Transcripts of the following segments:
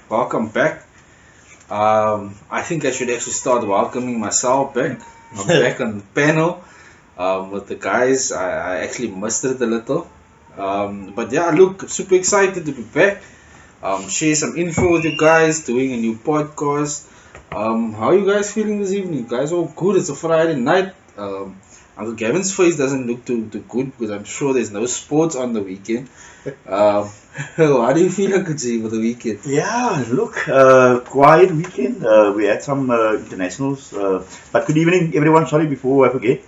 welcome back. I think I should actually start welcoming myself back. I'm back on the panel with the guys. I actually missed it a little. But yeah, look, super excited to be back. Share some info with you guys, doing a new podcast. How are you guys feeling this evening? You guys all good? It's a Friday night. Uncle Gavin's face doesn't look too good because I'm sure there's no sports on the weekend. How do you feel, Uncle G, for the weekend? Yeah, look, quiet weekend. We had some internationals. But good evening, everyone. Sorry, before I forget.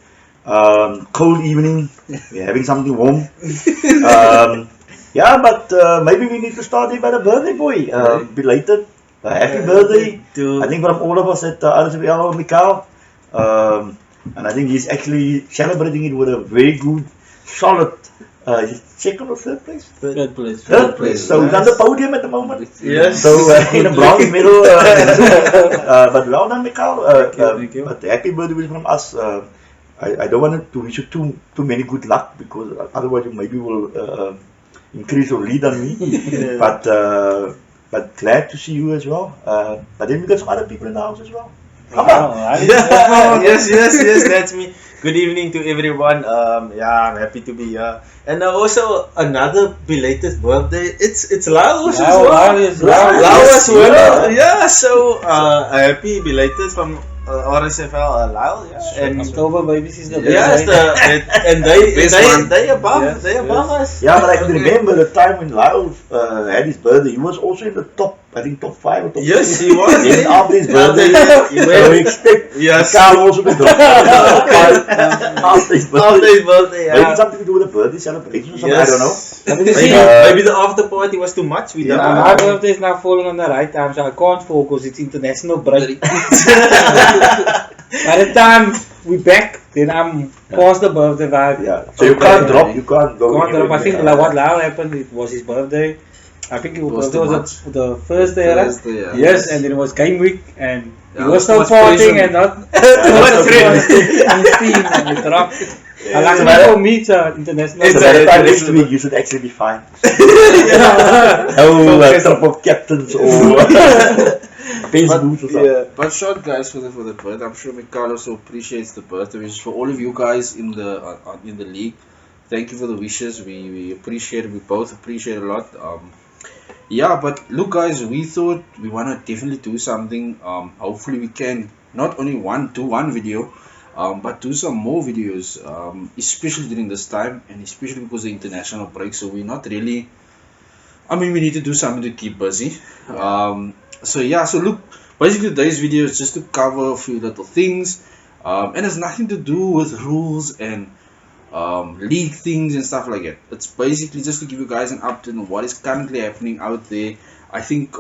Cold evening. We're having something warm. Yeah, but maybe we need to start it by the birthday boy. Belated. Happy birthday. I think from all of us at RSFL, Mikhail. And I think he's actually celebrating it with a very good, solid second or third place? Third place. Third place. So he's on the podium at the moment. Yes. So in a bronze medal. But well done, Mikhail. Thank you. But happy birthday from us. I don't want to wish you too many good luck because otherwise you maybe will increase your lead on me. But glad to see you as well. But then we got some other people in the house as well. Come on. Yes, that's me. Good evening to everyone. I'm happy to be here. And also another belated birthday. It's Laos as well. Laos as well. Yeah, so happy belated from RSFL Laos. Yeah. And October babies is the yes, and they above us. Yeah, but I can remember the time when Lyle had his birthday. He was also in the top 5 or top 6. Yes, he was. Then after his birthday, we expect Carl also to drop after his birthday. Maybe something to do with the birthday celebration or something. I don't know. Maybe the after party was too much. We don't know. My birthday is now falling on the right time, so I can't focus. It's international break. By the time we back, then I'm past the birthday vibe. Yeah. So you can't drop. You can't go. I think what Lau happened, it was his birthday. I think it was the first day, right? Yeah. Yes, and then it was game week, and he Yeah, was still partying and not on Steam and it dropped. Luckily for me, it's international. So by the time next week, you should actually be fine. No trouble of captains or Facebook or something. But short guys for the birthday. I'm sure Mikhail also appreciates the birthday wishes for all of you guys in the league. Thank you for the wishes. We appreciate it. We both appreciate it a lot. Yeah, but look guys, we thought we wanna definitely do something. Hopefully we can not only do one video, but do some more videos, especially during this time and especially because of the international break. So we're not really, we need to do something to keep busy. So look, basically today's video is just to cover a few little things, and it's nothing to do with rules and league things and stuff like that. It's basically just to give you guys an update on what is currently happening out there. I think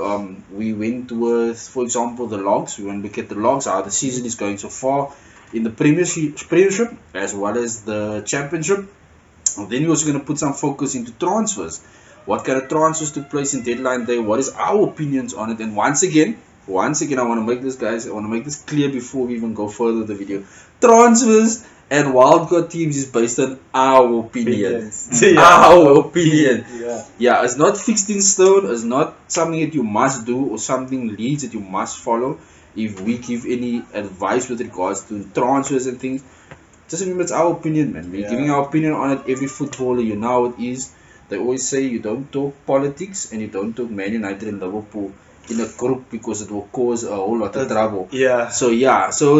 we went with, for example, the logs. We want to look at the logs, how the season is going so far in the Premiership as well as the Championship. And then we're also going to put some focus into transfers. What kind of transfers took place in deadline day? What is our opinions on it? And once again, I want to make this clear before we even go further with the video. Transfers and wildcard teams is based on our opinions. Our opinion. Yeah, it's not fixed in stone. It's not something that you must do or something leads that you must follow. If we give any advice with regards to transfers and things, just remember it's our opinion, man. We're giving our opinion on it. Every footballer, you know how it is. They always say you don't talk politics and you don't talk Man United and Liverpool in a group because it will cause a whole lot of trouble. So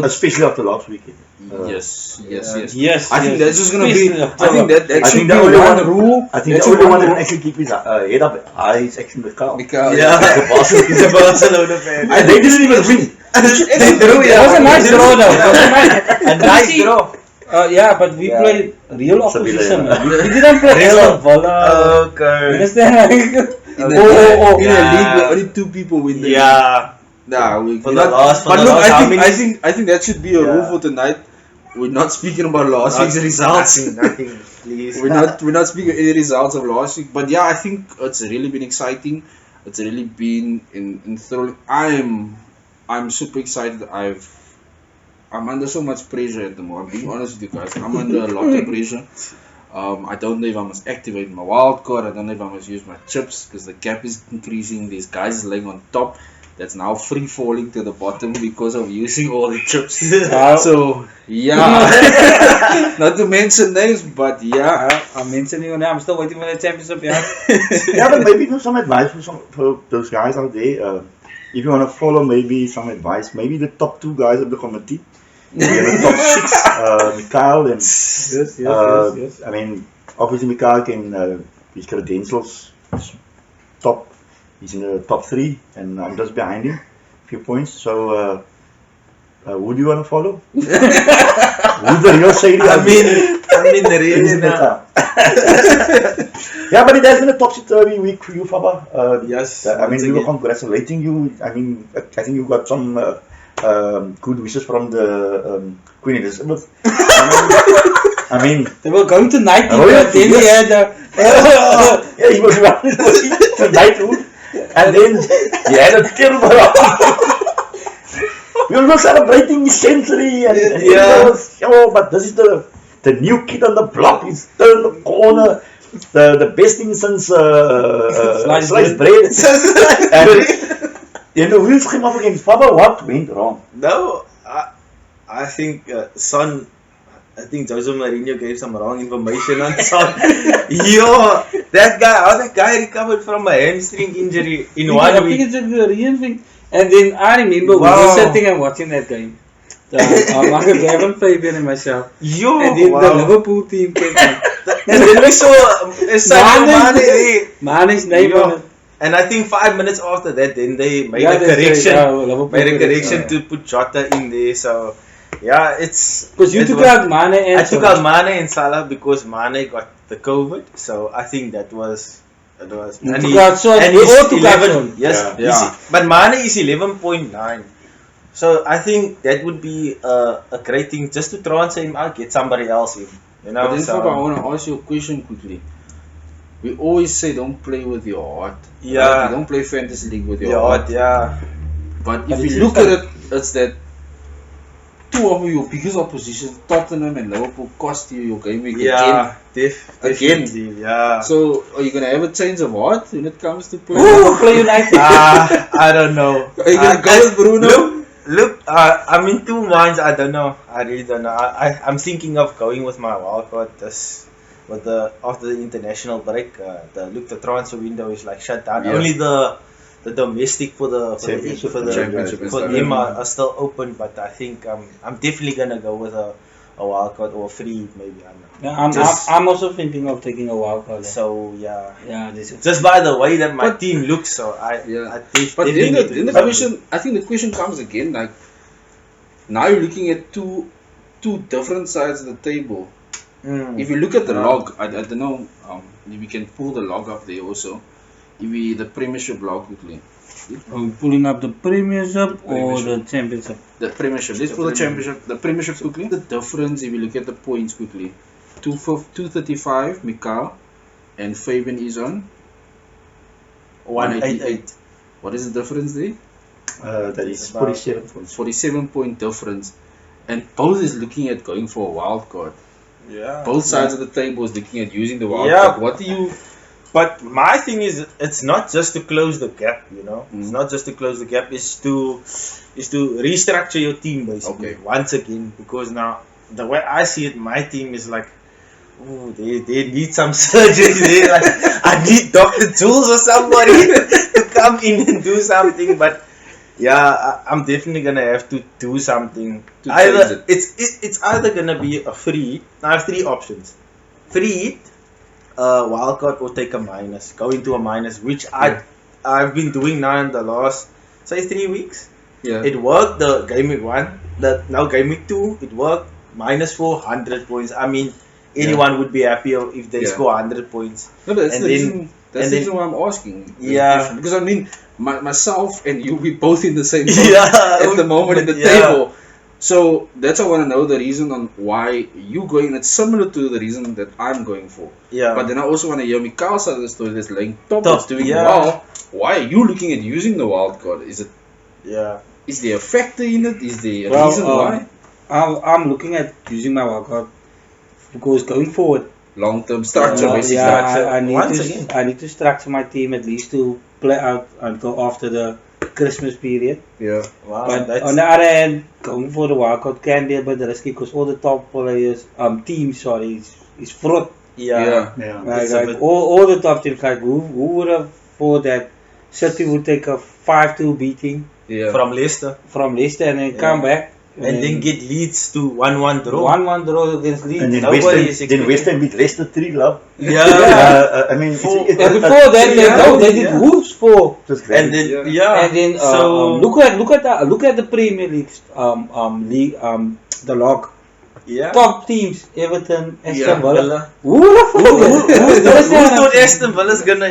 Especially after last weekend. Yes. I think that's just gonna be. I think that should be the only one one rule. I think the only one that can actually keep his head up high is actually Mikhail. He's a Barcelona fan. And they didn't even win. It was a nice draw though. A nice draw. But we played real opposition. We didn't play real Villa. Okay. Understand? In a league where only 2 people win the league. I think that should be a rule for tonight. We're not speaking about last week's results. Nothing, please. We're not speaking any results of last week. But yeah, I think it's really been exciting. It's really been enthralling. I'm super excited. I'm under so much pressure at the moment. I'm being honest with you guys. I'm under a lot of pressure. I don't know if I must activate my wild card. I don't know if I must use my chips because the gap is increasing. These guys laying on top. That's now free falling to the bottom because of using all the chips. So yeah, not to mention names, but yeah. I'm mentioning your name. I'm still waiting for the championship. Yeah. Yeah, but maybe some advice for those guys out there. If you want to follow, maybe some advice. Maybe the top 2 guys of the committee. We have the top 6, Mikhail and Yes. I mean, obviously Mikhail can his credentials top. He's in the top 3, and I'm just behind him, a few points. So, who do you want to follow? Who's the real shady? I mean, really now. Yeah, but it has been a topsy-turvy week for you, Faba. Yes. I mean, once we were again. congratulating you. I mean, I think you got some good wishes from the Queen Elizabeth. I mean, They were going to night, Oh, yeah, but then he yes. had yeah, he was running to knighthood, and then he had a terrible. We were celebrating his century, and Yeah. but this is the new kid on the block. He's turned the corner. The best thing since sliced bread. And the wheels came off against Papa. What went wrong? No, I think Son. I think Jose Mourinho gave some wrong information on Son. Yo, how that guy recovered from a hamstring injury in I 1 think week. it's a Korean thing. And then I remember we Wow. were sitting and watching that game. Michael Gavin, Fabian and myself. Yo, And then the wow. Liverpool team came on. And then we saw Sadio Mane there. Mane's name Yo. on it. And I think 5 minutes after that, then they made Yeah, a that's correction. right, yeah, Liverpool Made a correction, correction to put Jota in there. So, yeah, it's. Because you it took was- out Mane and I took Salah. out Mane and Salah because Mane got the COVID. So I think that was. You took out Son. and We he's all took out 11. Son. Yes, Yeah. he's- Yeah. but Mane is 11.9. So I think that would be a great thing just to transfer him out, get somebody else in. You know, But then, so, Faba, I want to ask you a question quickly. We always say don't play with your heart. Yeah. Right? You don't play fantasy league with your yeah, heart. yeah, But But if it's you look just at it, it's that 2 of your biggest opposition, Tottenham and Liverpool, cost you your game week yeah, again. definitely, yeah. So are you gonna have a change of heart when it comes to play? Ooh, play United. I don't know. Are you gonna go with Bruno? Look, I'm in 2 minds. I don't know. I really don't know. I'm thinking of going with my wildcard this with after the international break. The transfer window is like shut down. Yeah. Only the domestic for the Championship is for like- them are still open. But I think I'm definitely gonna go with a wildcard or a free maybe. I don't know. Yeah, I'm also thinking of taking a wild card. So yeah. Yeah, this is. Just by the way that my But- team looks, so I But definitely then need to the do something. question, I think the question comes again, like now you're looking at two different sides of the table. If you look at the log, I don't know if we can pull the log up there also. If we the Premiership log quickly. Are we pulling up the Premiership or Premiership. the Championship? The Premiership. Let's pull the Championship. The Premiership quickly. The difference if you look at the points quickly. 235 Mikal and Fabian is on 188. What is the difference there? That is 47 points. 47 point difference. And both is looking at going for a wild card. Yeah. Both sides of the table is looking at using the wild Yeah. card. What do you? But my thing is, it's not just to close the gap, you know. Mm. It's not just to close the gap. It's to restructure your team basically Okay. once again. Because now the way I see it, my team is like, oh, they need some surgery. They like, I need Dr. Jules or somebody to come in and do something. But yeah, I'm definitely gonna have to do something. To Either change it's either gonna be a free. I have 3 options: free hit, wildcard, or take a minus. Go into a minus, which I've been doing now in the last say 3 weeks. Yeah. It worked the game week 1. Now game week 2, it worked. Minus 400 points. I mean, anyone would be happier if they Yeah. score 100 points. No, but that's And the then- reason. That's and the then- reason why I'm asking. Yeah. Because I mean, myself and you, we both in the same boat Yeah, at the moment in the yeah. table. So that's why I want to know the reason on why you going. It's similar to the reason that I'm going for. Yeah. But then I also want to hear Mikal's side of the story that's laying top, Top, that's doing yeah. well. Why are you looking at using the wild card? Yeah. Is there a factor in it? Is there a Well, reason why? I'm looking at using my wildcard because going forward, long-term structure, basically. I need to structure my team at least to play out until after the Christmas period. Yeah. Wow, But on the other hand, going for the wildcard can be a bit risky because all the top players, teams, sorry, is fraud. yeah. Yeah. It's a Like bit- all the top teams, like who would have thought that City would take a 5-2 beating Yeah. from Leicester from Leicester and then Yeah. come back and then get Leeds to 1-1 draw. 1-1 draw against Leeds. And then Nobody is West Ham beat Leicester 3 love. Yeah. I mean, And before that, they did Wolves for. it was great. And then Yeah. And then so look at the Premier League the log yeah. top teams Everton, Aston Yeah, Villa. Who thought Aston Villa's gonna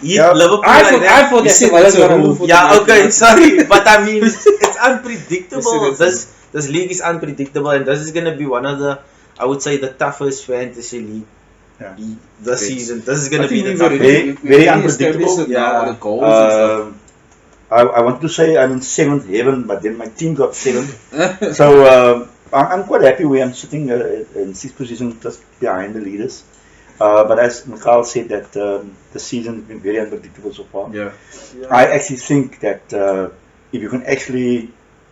eat Yeah. Liverpool I like that? thought You Aston said Villa's that's a gonna rule. lose. Yeah, okay, sorry, but I mean it's unpredictable. You said This league is unpredictable, and this is gonna be one of the, I would say, the toughest fantasy league Yeah. this Okay. season. This is gonna I be think the we've toughest. already- Very we've unpredictable. established it now, Yeah. all the goals and stuff. I want to say I'm in 7th heaven, but then my team got 7th. So I'm quite happy where I'm sitting in 6th position, just behind the leaders. But as Mikhail said, that the season has been very unpredictable so far. Yeah. I actually think that if you can actually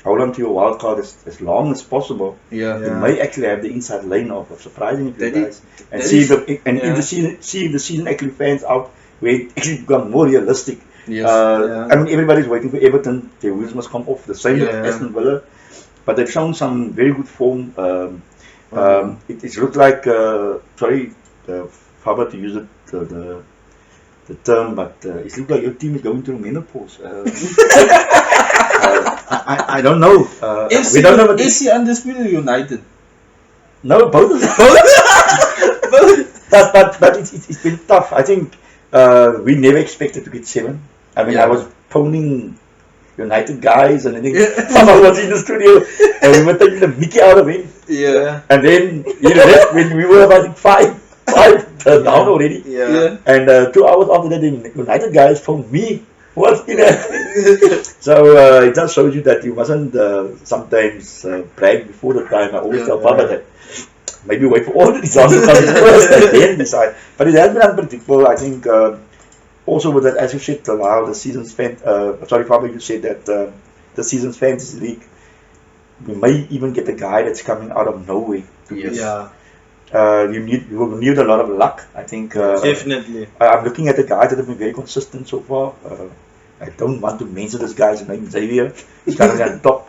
hold on to your wild card as long as possible, Yeah. you may actually have the inside lane of surprising you That guys and that see is- if the season actually pans out where it actually becomes more realistic. Yes. I mean, everybody's waiting for Everton. Their wheels must come off. The same with Yeah. Aston Villa, but they've shown some very good form. It looked like Faber to use the term, but it looks like your team is going through menopause. I don't know. We don't know what AC Undisputed United. No, both of them. But it's been tough. I think we never expected to get 7. I mean, Yeah. I was phoning United guys, and I think Papa was in the studio, and we were taking the mickey out of him. Yeah. And then when we were about 5 down already, Yeah. and 2 hours after that, the United guys phoned me. What? So it just shows you that you mustn't sometimes brag before the time. I always tell Papa that maybe wait for all the results to come first and then decide. But it has been unpredictable. I think also with that, as you said, how the season's Papa, you said that the season's fantasy league, we may even get a guy that's coming out of nowhere. Yes. Yeah. You will need a lot of luck. I think. Definitely. I'm looking at the guys that have been very consistent so far. I don't want to mention this guy's name, Xavier. He's currently on top.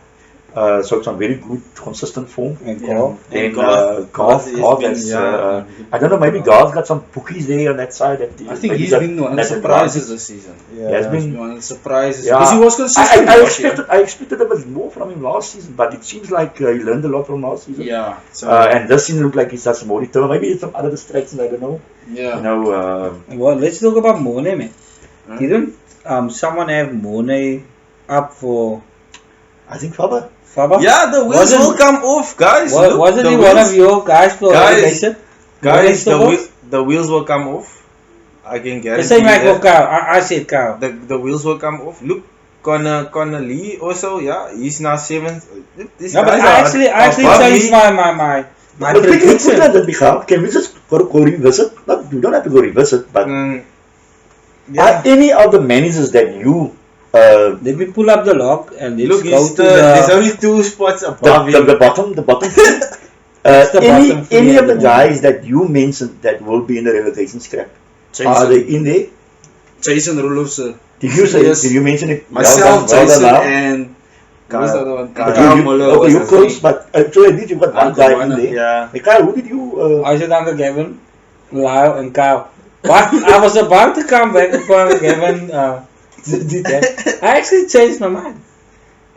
So it's on very good, consistent form. And Yeah. Carl. Then Garth Garth, has Garth been, has, yeah. I don't know, maybe Garth's got some bookies there on that side. That I think maybe he's that- been one of the that's surprises this season. He has He's been. been one of the surprises. Yeah. Because he was consistent last year. I expected a bit more from him last season, but it seems like he learned a lot from last season. Yeah. So And this season looked like he's just more determined. Maybe it's some other distractions, I don't know. Yeah. You know, Well, let's talk about Mone, man. Huh? Didn't someone have Mone up for I think Faber. Faber? yeah, the wheels Wasn't- will come off, guys. Look, Wasn't the he one wheels- of your guys for Guys, relegation? Guys, Relegation the wheels will come off. I can The guarantee same like that. for Kyle. I said Kyle. The wheels will come off. Look, Connor Lee also, yeah, he's now 7th. These No, but guys I are actually above changed me. my But quickly, prediction. that Michal, can we just go revisit? Not, you don't have to go revisit, but Mm, are yeah. any of the managers that you Let me pull up the log and let's Look, go he's to there's the. only 2 spots above him. the bottom the bottom three any at of the the guys that you mentioned that will be in the relegation scrap, are they in there? Jason Rulofse. Did you say? Yes. Did you mention it? Myself, Well done Jason, now. and who was the other one? But Kyle you, Muller okay, was you're the close, thing. but so at least you've got one Uncle guy in Warner. there. Yeah. Hey, Kyle, who did you? I said Uncle Gavin, Lyle, and Kyle. What? I was about to come back before Uncle Gavin did that. I actually changed my mind.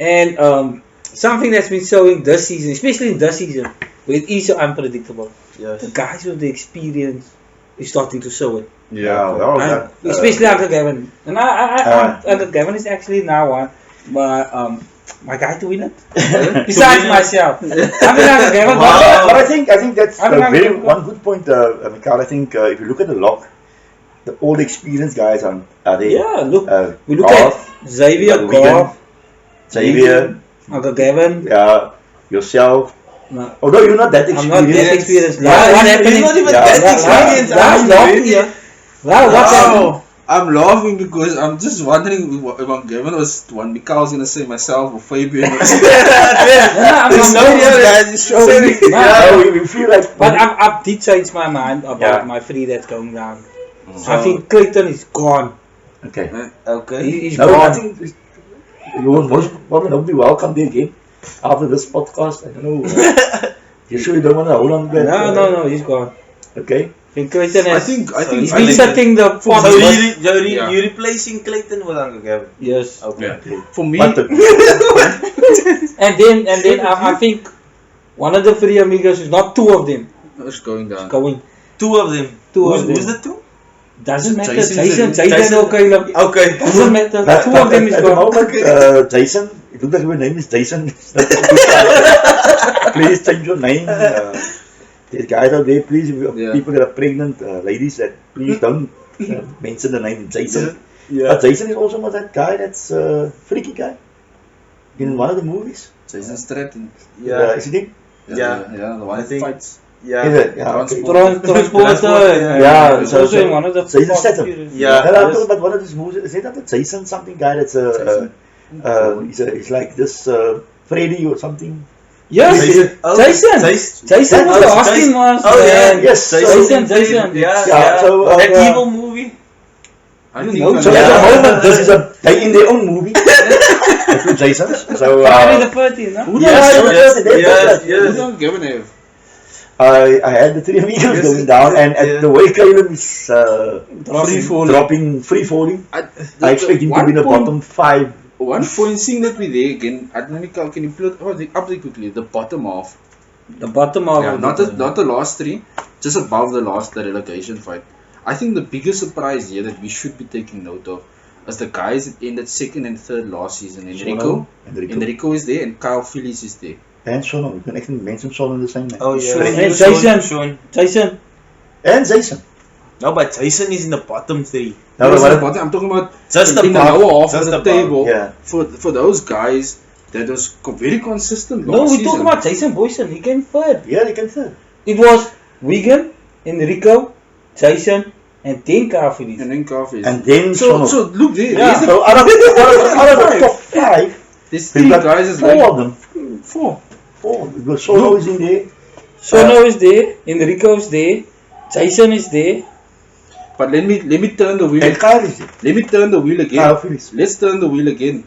And something that's been showing this season, especially in this season, where it is so unpredictable. The Yes. guys with the experience is starting to show it. well And done. especially Uncle Gavin. And Uncle Gavin is actually now one, my guy to win it. Besides myself. I mean, Uncle Gavin. But I think that's I mean, a very I'm- one good point, Mikhail. I think if you look at the log, all the experienced guys are there. Yeah, look. We look Garth, at Xavier, Wigan, Garth, Xavier, Uncle Gavin. yourself, No. Although you're not that I'm not that experienced. experienced. Yeah, What he's happened? not even Yeah, that experienced. Last laughing here. Wow, what's happening? I'm laughing because I'm just wondering if I'm given was one Mikael's gonna say myself or Fabian. I'm There's no not- guys. It's showing. Yeah, we feel like. But I did change my mind about Yeah. my free that's going down. So- I think Clayton is gone. Okay. Okay. He's No, I gone. think you will most probably not be welcome there again after this podcast. I don't know. You sure you don't want to hold on to that? No, he's gone. Okay. I think Clayton I has. think He's I been think setting the pot. So Yeah. you replacing Clayton with Uncle Gavin? Yes. Okay. for me But And then I think one of the three amigos is not two of them. it's going down. Going. Two of them. Two of them. Who's the two? Doesn't matter. Jason is Jason okay. Okay. Doesn't matter. But- Two of them is at the gone. moment, Jason, it looks like your name is Jason. Please change your name. There's guys out there, please, Yeah. people that are pregnant, ladies, that please don't mention the name Jason. Yeah. But Jason is also not that guy that's freaky guy. In one of the movies. Jason Stratton. Yeah. Is it him? Yeah. The one I that think- fights. Yeah. Is it? Yeah, okay. Transport. Transporter. Yeah, He's so- also so- in one of the. so he's a setup. Yeah. And I'm talking about one of these movies. Is it not the Jason something guy that's he's like this Freddy or something? Yes. Jason. Oh, Jason. Jason was the Oh, Austin Jason. master. Oh yeah. Yes, Jason. Yeah. Yeah, so, that yeah. evil movie. I You think know, So Yeah. at the moment, this is they in their own movie. The two Jasons. So Friday the 13th, no? Who Yes, knows? yes, Who yes. don't give an F? I had the three amigos Yes, going down, and at yeah. the way Caleb is Free free falling, I I expect him to be in the bottom 5. One point, seeing that we're there again, I don't know, Mikael, can you put up there quickly? The bottom half. The bottom of Yeah, not the last three, just above the relegation fight. I think the biggest surprise here that we should be taking note of is the guys that ended second and third last season. Enrico is there, and Kyle Phillips is there. And Sono. You can actually mention Sono the same name. Oh yeah. And Sean. Jason. Jason. And Jason. No, but Jason is in the bottom 3. No, That's but the bottom. I'm talking about Just in the above. lower half Just of the above. table. Yeah. For those guys that was very consistent last No, we're season. talking about Jason Boyson. He came third. Yeah, they can third. It was Wigan, Enrico, Jason, and then Kyle Phillips. And then Kyle Phillips. And then So Sono. look there. Yeah. There's So out of the top 5, There's we've three got guys is 4 like of them. 4. 4. Because Sono is in there. Sono is there, Enrico is there, Jason is there. But let me turn the wheel. And Kyle is there. Let me turn the wheel again. Kyle Phillips. Let's turn the wheel again.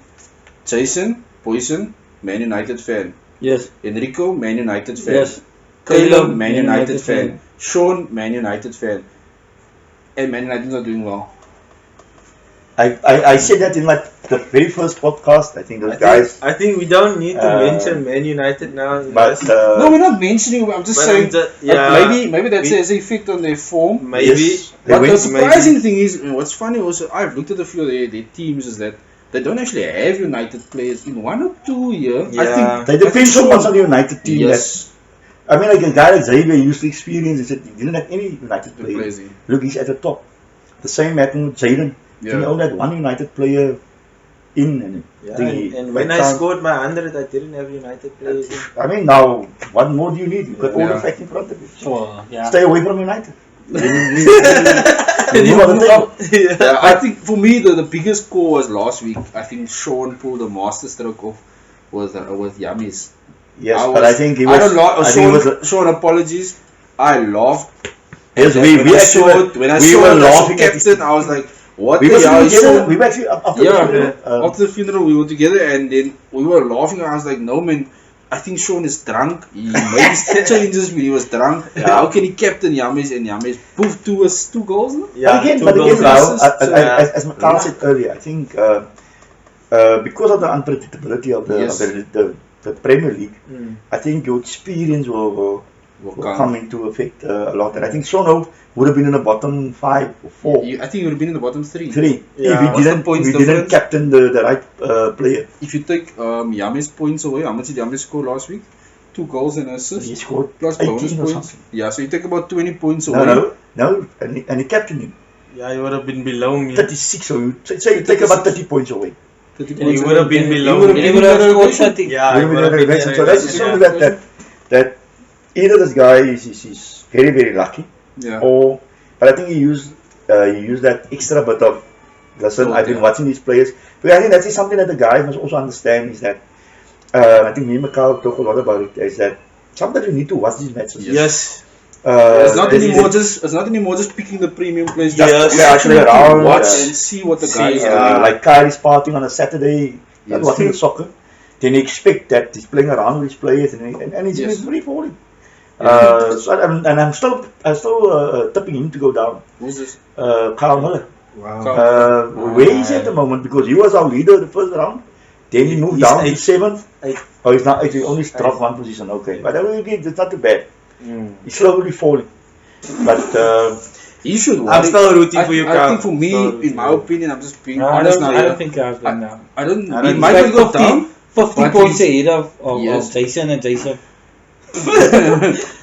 Jason Boyson, Man United fan. Yes. Enrico, Man United fan. Yes. Caleb, Man United fan. Sean, Man United fan. And Man United's not doing well. I said that in the very first podcast. I think those guys. I think we don't need to Uh, mention Man United now. But No, we're not mentioning. I'm just but saying. Maybe that we- has an effect on their form. maybe. Yes, they But win. the surprising thing is, and what's funny also, I've looked at a few of their teams, is that they don't actually have United players in 1 or 2 years. I Yeah. think They depend so much on the United team. yes, I mean, like a guy like Xavier used to experience. He said he didn't have any United the players. players in. Look, he's at the top. The same happened with Jaden. He Yeah. only had one United player in. And Yeah, I think and he when I went down. scored my 100, I didn't have United players in. I mean, now, what more do you need? You've got all the Yeah. facts in front of you. Oh, yeah. Stay away from United. And You you know move the up. Yeah, I think for me the biggest score was last week. I think Sean pulled a master stroke off with Yummies. Yes, but I think he was. I don't know. I think he was. Sean, apologies. I laughed. Yes, when we I actually saw when I we saw were him as laughing at captain, I was like, "What We the were hell?" is together. Sean- We were actually after Yeah, the funeral, after the funeral we were together and then we were laughing. I was like, no man, I think Sean is drunk. He made his changes when he was drunk. How can he captain Yummies and Yummies poof 2 goals? No? Yeah, again, two but again, goals. now, assists, as Matal said earlier, I think because of the unpredictability of Yes. the Premier League, Mm. I think your experience will Will come into effect a lot. And I think Sono would have been in the bottom 5 or 4, I think he would have been in the bottom 3. 3 Yeah. if What's the we points didn't difference? captain the right player. If you take Yummies points away, how much did Yummies score last week? 2 goals and assists. He scored Plus 18 bonus or points. something. Yeah, so you take about 20 points away. No, and he captained him. Yeah, he would have been below me. 36, so you say you take about 30 points away. 30 He points would have been away. below He would have me. been He would have in the scored relegation. 30. Yeah, Would he have would been have in been the relegation. So that's yeah. something that that either this guy is very, very lucky, Yeah. but I think he used that extra bit of, listen, Thought, I've been yeah. watching these players. But I think that is something that the guys must also understand is that, I think me and Mikhail talk a lot about it, is that sometimes you need to watch these matches. Yes. It's not this anymore is- just picking the premium players. Yes. Just Yeah, actually around, watch yeah. and see what the See, guy is yeah. doing. like Kyrie's partying on a Saturday, Yes. watching the soccer, then you expect that he's playing around with his players and he's Yes. very falling. Yeah. So I'm still tipping him to go down. Who's this? Kyle Miller. Wow. Where is he at the moment? Because he was our leader the first round. Then he moved He's down to eighth. 7th. Eighth. Oh, he's not. He only dropped one position. Okay, but again, it's not too bad. He's slowly falling. But He should worry. I'm still rooting for you, I Carl. think for me, Still rooting in my for you. opinion, I'm just being No, I honest don't, now. I yeah. don't think Kyle's going down. I don't. I He don't might He's go like down. 50 but points he's- ahead of Yes. Jason and Jason.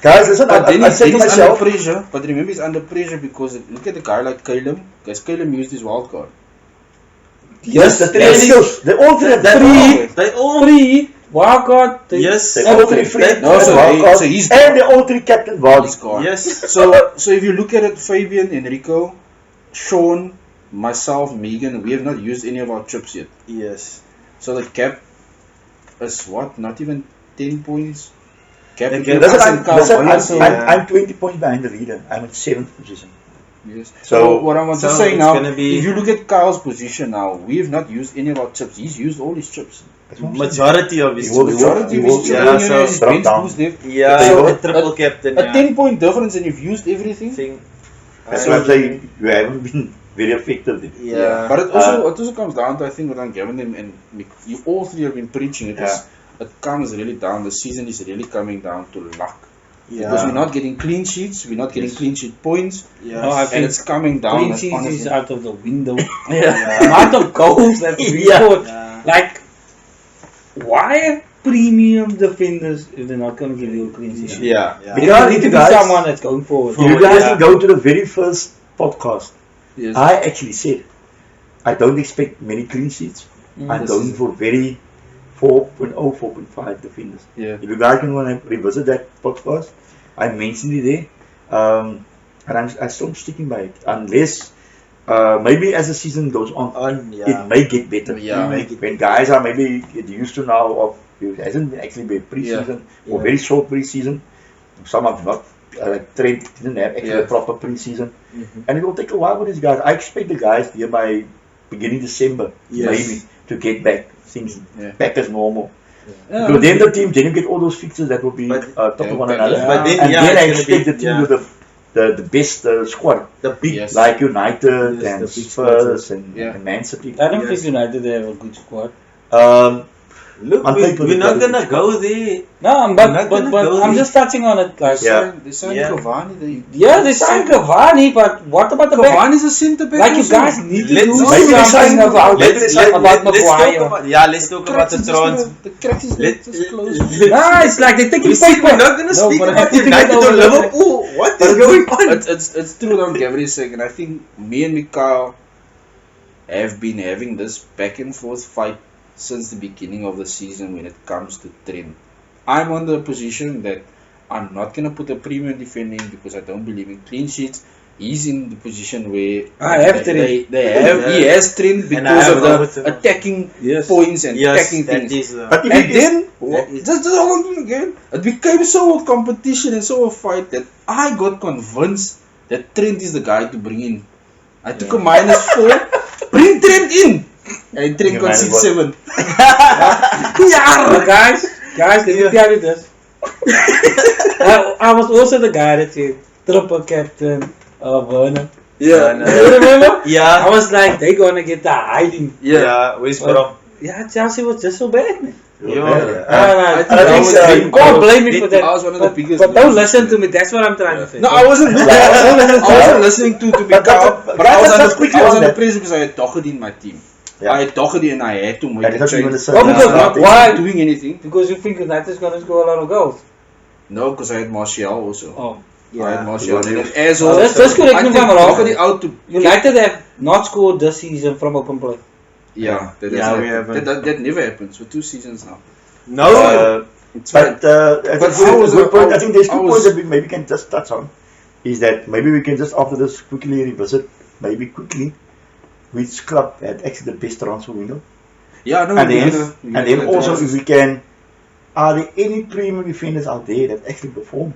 guys, listen, But then I he's, said then to he's under myself, pressure. But remember, he's under pressure because look at the guy like Caleb. Because Caleb used his wild card. yes, the three Yes. skills, they all three have That three. they all. Free, wildcard. Yes. They all three free. That- No, so wild he- card, so he's and they all three captain Vardy. He's gone. Yes. So if you look at it, Fabian, Enrico, Sean, myself, Megan, we have not used any of our chips yet. Yes. So the cap is what? Not even 10 points. Cap The between cap- us and Carl Listen, Williams, so- I'm 20 points behind the leader. I'm in 7th position. Yes. So- So what I'm just so saying it's now, gonna be- if you look at Kyle's position now, we have not used any of our chips. He's used all his chips. That's what I'm saying. Majority of his He will- Majority of he will- his chips, yeah, and so his drop bench down. boost there. Yeah, So so you a triple captain. A Yeah. 10-point difference, and you've used everything. Thing. That's So- what I'm saying. You haven't been very effective. Then. Yeah. But it also comes down to, I think, what I'm giving them, and you all three have been preaching it. Is, it comes really down. The season is really coming down to luck. Because we're not getting clean sheets, we're not getting clean sheet points, Yeah. No, I and think it's coming down. clean like, sheets honestly. is out of the window. Yeah. The amount of goals that we Yeah. scored. Yeah. Like, why premium defenders if they're not going to give you a clean sheet? Yeah. Yeah. There need to be Guys- someone that's going forward. You guys Yeah. can go to the very first podcast. Yes. I actually said, I don't expect many clean sheets. I'm This going is- for very 4.0, 4.5 defenders. Yeah. If you guys can want to revisit that podcast, I mentioned it there. And I'm still sticking by it. Unless, maybe as the season goes on, Yeah. it may get better. Yeah. When guys are maybe get used to now of it hasn't actually been pre-season or Yeah. very short pre-season. Some have not. Like Trent didn't have actually Yeah. a proper pre-season, Mhm. and it will take a while for these guys. I expect the guys here by beginning December Yes. maybe to get back things Yeah. back as normal. Yeah. Because then the team then you get all those fixtures that will be But- top Yeah, of one but- another, yeah. But then, and yeah, then I it's gonna expect be- the team yeah. with the best squad The big. Yes. like United Yes, and the big Spurs and, Yeah. and Man City. I don't Yes. think United have a good squad. Um, Look, On paper, we're not they- gonna go there. No, I'm but not but, gonna but go I'm there. just touching on it. Like, Yeah. They signed Yeah. Cavani. they signed Cavani, but what about the back? Cavani's a centre back. Like, you also. guys need to Let's- do Maybe they something signed- about let's- about let's Maguire. talk about, yeah, let's talk about the Cracks is trans. just the cracks is just close. Nah, it's like they're taking We see, paper. we're not gonna No, speak but about I'm putting United it or over the- Liverpool. What But is going on? it's true what I'm Gabriel saying, and I think me and Mikhail have been having this back and forth fight since the beginning of the season when it comes to Trent. I'm on the position that I'm not gonna put a premium defender in because I don't believe in clean sheets. He's in the position where I have Trent. he has Trent And I because have of Robertson. the attacking Yes. points and Yes, attacking that things. is. but if And you- then, that is- just hold on again, it became so a competition and so a fight that I got convinced that Trent is the guy to bring in. I took a -4, bring Trent in! And Trent You got might as 6-7. But guys, let me tell you this. I was also the guy that said triple captain Werner. Yeah. You remember? I Yeah. was like, they're gonna get the hiding. Yeah. Where's from? Yeah, Chelsea was just so bad, man. Yeah. No, I think I that was you can't blame me for I that. was one of the biggest But don't losers. listen to me. That's what I'm trying to say. No, I wasn't listening to But Mikhail, but but I was that's under quickly I was on under that. pressure because I had Doherty in my team. Yeah. I had Doherty and I had to make And a that's what you change. want to say. Oh, because Yeah. Not why? doing anything. Because you think United's gonna score a lot of goals. No, because I had Martial also. Oh, I had Yeah. Martial. And then Yeah. as Oh, well, that's correct I me if took I'm wrong. Doherty out to United have not scored this season from open play. Yeah, that, Yeah, has we happened. haven't. That never happens for 2 seasons now. No. It's But But that's I a was- good point. I I- think there's I two was- points that we maybe can just touch on. Is that maybe we can just after this quickly revisit, maybe quickly, which club had actually the best transfer window, Yeah, no, and we're then gonna- we're and then gonna also do if we can, are there any premium defenders out there that actually perform?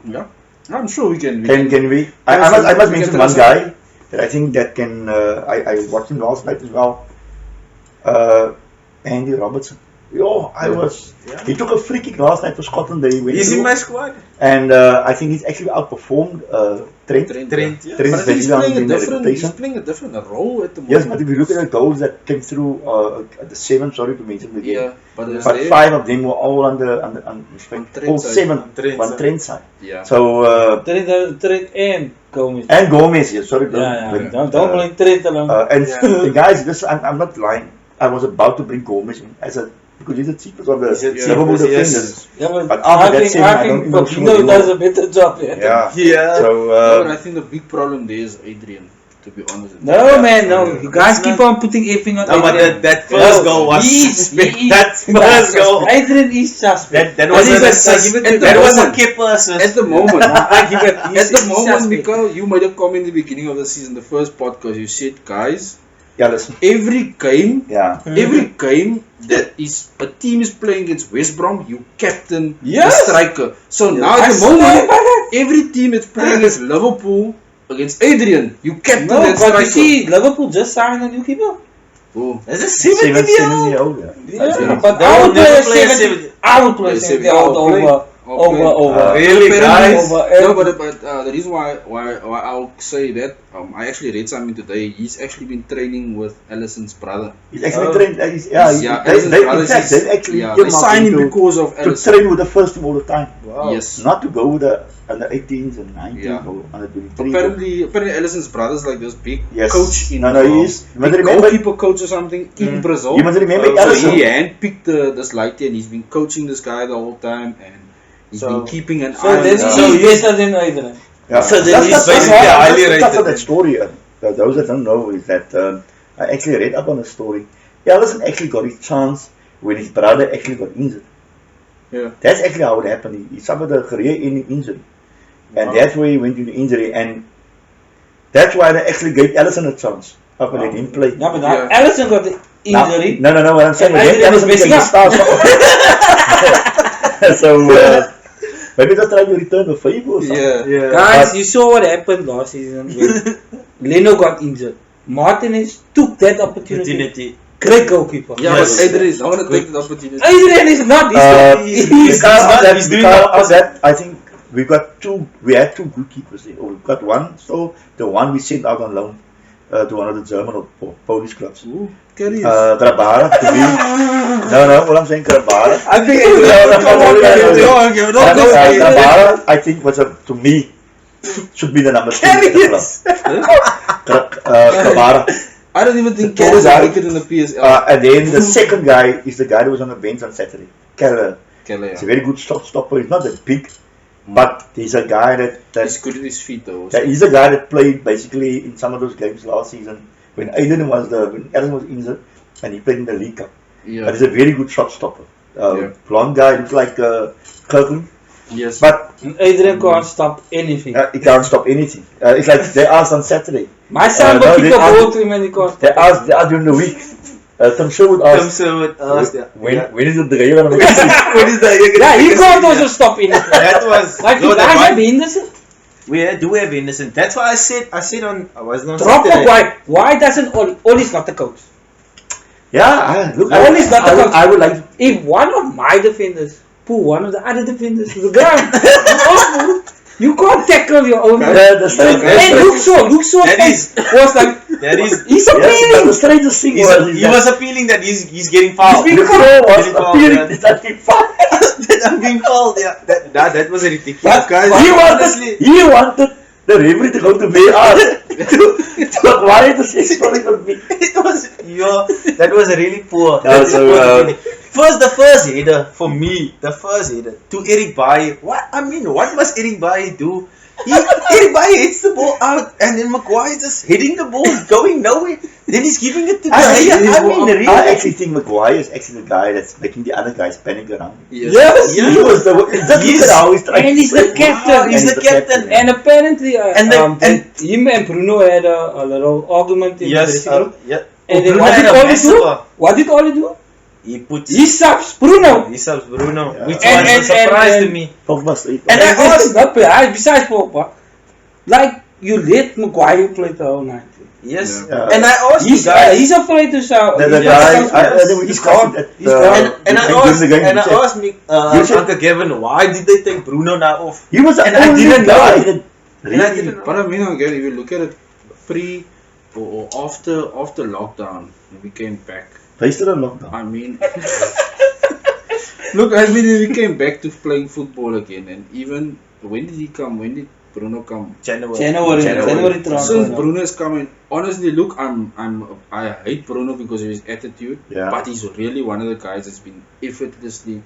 Yeah, I'm sure we can. Can we? I must mention one guy that I think that can. I watched him last night as well. Andy Robertson. Yo, he took a free kick last night for Scotland. They went He's in through, my squad. and I think he's actually outperformed Trent. Trent, yeah. Trent But I is think he's very playing a in the different. He's reputation. playing a different role at the moment. Yes, but if you look at the goals that came through at the 7, sorry to mention it again, Yeah, but it's but there. 5 of them were all on Trent's all side. 7 On Trent's on side. Trent's side. Yeah. So Trent and Gomez. and Gomez, yes, sorry. Don't blame Trent alone. And Yeah. guys, this I'm not lying. I was about to bring Gomez in as a because he's the cheapest of the He's the Liverpool cheapest, yes. defenders. Yeah, But after that seven, I don't think know if he Fabinho will- does a better job. Yeah. Yeah. Yeah. So No, but I think the big problem there is Adrian. To be honest. No, man, no. Yeah. You guys It's keep not- on putting everything on No, but Adrian. that first No, goal was he is- that first goal. Adrian is suspect. That I was think a that's- assist. give it to That the was a moment. keeper assist. At the moment, I give it. at the moment, suspect. Mikael, you made a comment in the beginning of the season, the first podcast. You said, guys, yeah, listen. every game, Yeah. every game that is a team is playing against West Brom, you captain Yes. the striker. So now I at the swear moment, by that. every team that's playing against Liverpool, against Adrian, you captain No, that but striker. you see, Liverpool just signed a new keeper. Oh. That's a 7 70 year old. Yeah, but They I will would play never a play a 70. I would play a 70 I'll out play. over. Really, apparently- guys? No, but the reason why I'll say that, I actually read something today. He's actually been training with Allison's brother. He's actually Oh. trained. Yeah, They, Allison's in brother fact, is- they actually yeah, they earmarked signed him to because of to Allison. train with the first team all the time. Wow. Yes. Not to go with the under 18s and 19s Yeah. or under 23s. Apparently Allison's brother's like this big Yes. coach in No, he is. But big remember, goalkeeper coach or something in Brazil. you must remember So So Allison. he handpicked this lighty and he's been coaching this guy the whole time and he's So- been keeping an So eye on then this so guy. he's better than Adrian. Yeah. So then That's- he's that's basically why- highly that's the stuff of rated. that story. Those that don't know is that I actually read up on the story. Allison actually got his chance when his brother actually got injured. Yeah. That's actually how it happened. He suffered a career-ending injury, and Wow. that's where he went into injury, and that's why they actually gave Allison a chance after they didn't play. Yeah, but now Yeah. Allison got the injury. No. What I'm saying And is Adrian is Allison became missing the star. So maybe just try to return the favor or something. Yeah. Yeah. Guys, you saw what happened last season when Leno got injured. Martinez took that opportunity. Opportunity. Great goalkeeper. Yeah, Yes. but Adrian is not going to take the opportunity. Adrian is not. He's not- he's doing the because of opposite. that, I think we had two good keepers there. Or we got one, so the one we sent out on loan to one of the German or Polish clubs. Ooh, carry Grabara, to me. No, what I'm saying, Grabara. I think Grabara, I think to me, should be the number 2 at the club. Grabara. I don't even think Carey's make it in the PSL. And then the second guy is the guy who was on the bench on Saturday. Keller. Kelly, He's a very good shot stopper. He's not that big, but he's a guy He's that good at his feet though. he's a guy that played basically in some of those games last season when Allison was injured and he played in the League Cup. But Yeah. he's a very good shot stopper. Yeah. Blonde guy, looks like Kirkland, Yes. but Adrian can't stop anything. he can't stop anything. It's like they asked on Saturday. My son no, will kick they a asked- ball to him and he can't. They asked during the week. Tim Sherwood asked, when is the day going to make it? What is that? Yeah, he can't also stop anything. That was Like, no, you that guys have one- Henderson. We do have Henderson. That's why I said on I was not Drop Saturday. off. Why doesn't Ollie's not the coach? Yeah, look, All is not the coach. I would like If one of my defenders pull one of the other defenders to the ground, you can't tackle your own. the strangest Hey, Luke Shaw That is- was like, That is he's yes, but appealing. the strangest thing was he was appealing that he's getting fouled. He's the being crow was Getting fouled, appearing yeah. that he fouled. I'm being fouled. Yeah, that was a ridiculous. Guys, honestly, He wanted the referee to go to VAR to acquire the 6 points for me. that was really poor. Yeah, so, the first header for me, the first header to Eric Bailly. What must Eric Bailly do Everybody hits the ball out, and then Maguire just hitting the ball, going nowhere. Then he's giving it to really. I actually think Maguire is actually the guy that's making the other guys panic around. Yes. He was the. Just how he's trying. And he's the captain. He's the captain. And apparently, And him and Bruno had a little argument in the dressing room. yeah. And then Bruno what had did a Oli massive, do? What did Oli do? He subs Bruno. subs Bruno, Yeah. which And- was a and- surprise and- to me. Pogba sleep. And I asked, Not bad. Besides Pogba, like you let Maguire play the whole night. yes, Yeah. and I asked you guys. He's afraid to shout. The He guy, just- I think he's he's gone. gone. He's gone. And I asked me, You should- Uncle Kevin, why did they take Bruno now off? He was the And I only didn't know guy it. that And I really- didn't know. But I mean, again, if you look at it pre or after lockdown, when we came back. They still on lockdown. I mean, look, I mean, we came back to playing football again, and even when did he come? When did Bruno come? January Since transfer. Bruno is coming, honestly, look, I hate Bruno because of his attitude, Yeah. but he's really one of the guys that's been effortlessly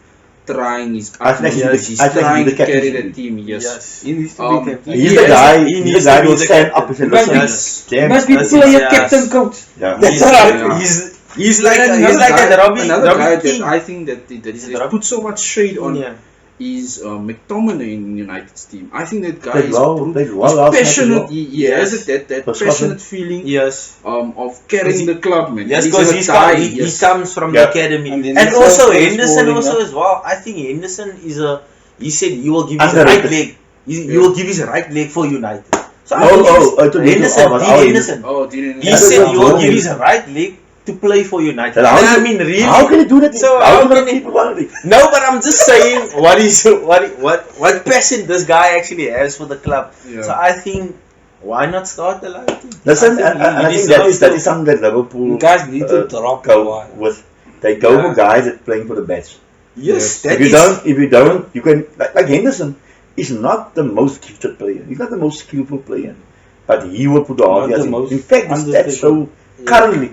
trying his I think utmost. he's He's the- I think trying he's to the carry captain. the team. Yes. He needs to Um, be captain. He's He the has- guy. he He's needs the guy to who be will the stand captain. up and say, He must "Listen, be- James, must be That's player it, captain yes. coach. yeah." That's right. Yeah. He's like Another that guy- Robbie another guy Robbie that King. I think that Is it has Robbie? put so much shade on Yeah. is McTominay in United's team. I think that guy Played is well he's last night as passionate. well. He Yes. has that For passionate Scotland. feeling Yes. of carrying the club, man. Yes, He's because a guy, he yes. comes from Yeah. the academy, And then and he's also also Henderson balling, also yeah. as well. I think Henderson is a. He said he will give his Underrated. right leg. He will give his right leg for United. So I Oh, think I thought you Henderson, were- Dean Henderson. Oh, didn't He That's said a he will goal. give his right leg to play for United. Then And how I can- mean, really. How can you do that? So how how can can he- people want it? No, but I'm just saying what passion this guy actually has for the club. Yeah. So I think why not start the live team? Listen, I think and I he think deserves that to. is something that Liverpool You guys need to drop go Maguire. with. They go Yeah. for guys that playing for the best. Yes, that If you is. don't, you can like Henderson is not the most gifted player. He's not the most skillful player, but he will put the hard Not yards the in. most In fact, the stats show Yeah. currently.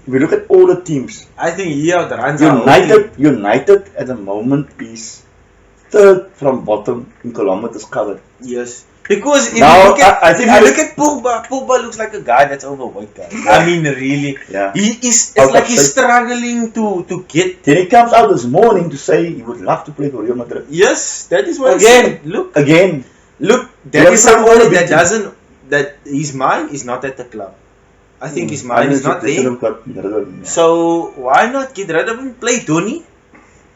If you look at all the teams, I think he outruns our whole team. United at the moment is third from bottom in kilometers covered. Yes. Because if Now, you look at I think I- Pogba looks like a guy that's overweight, guys. I mean, really. Yeah. He is. Out It's like of he's shape. struggling to get. Then he comes out this morning to say he would love to play for Real Madrid Yes, that is what Again. Look, again. that Yeah, is but somebody all that the- doesn't. That his mind is not at the club. I think his mind is not They should there. have got rid of him. So why not get rid of him? Play Donny.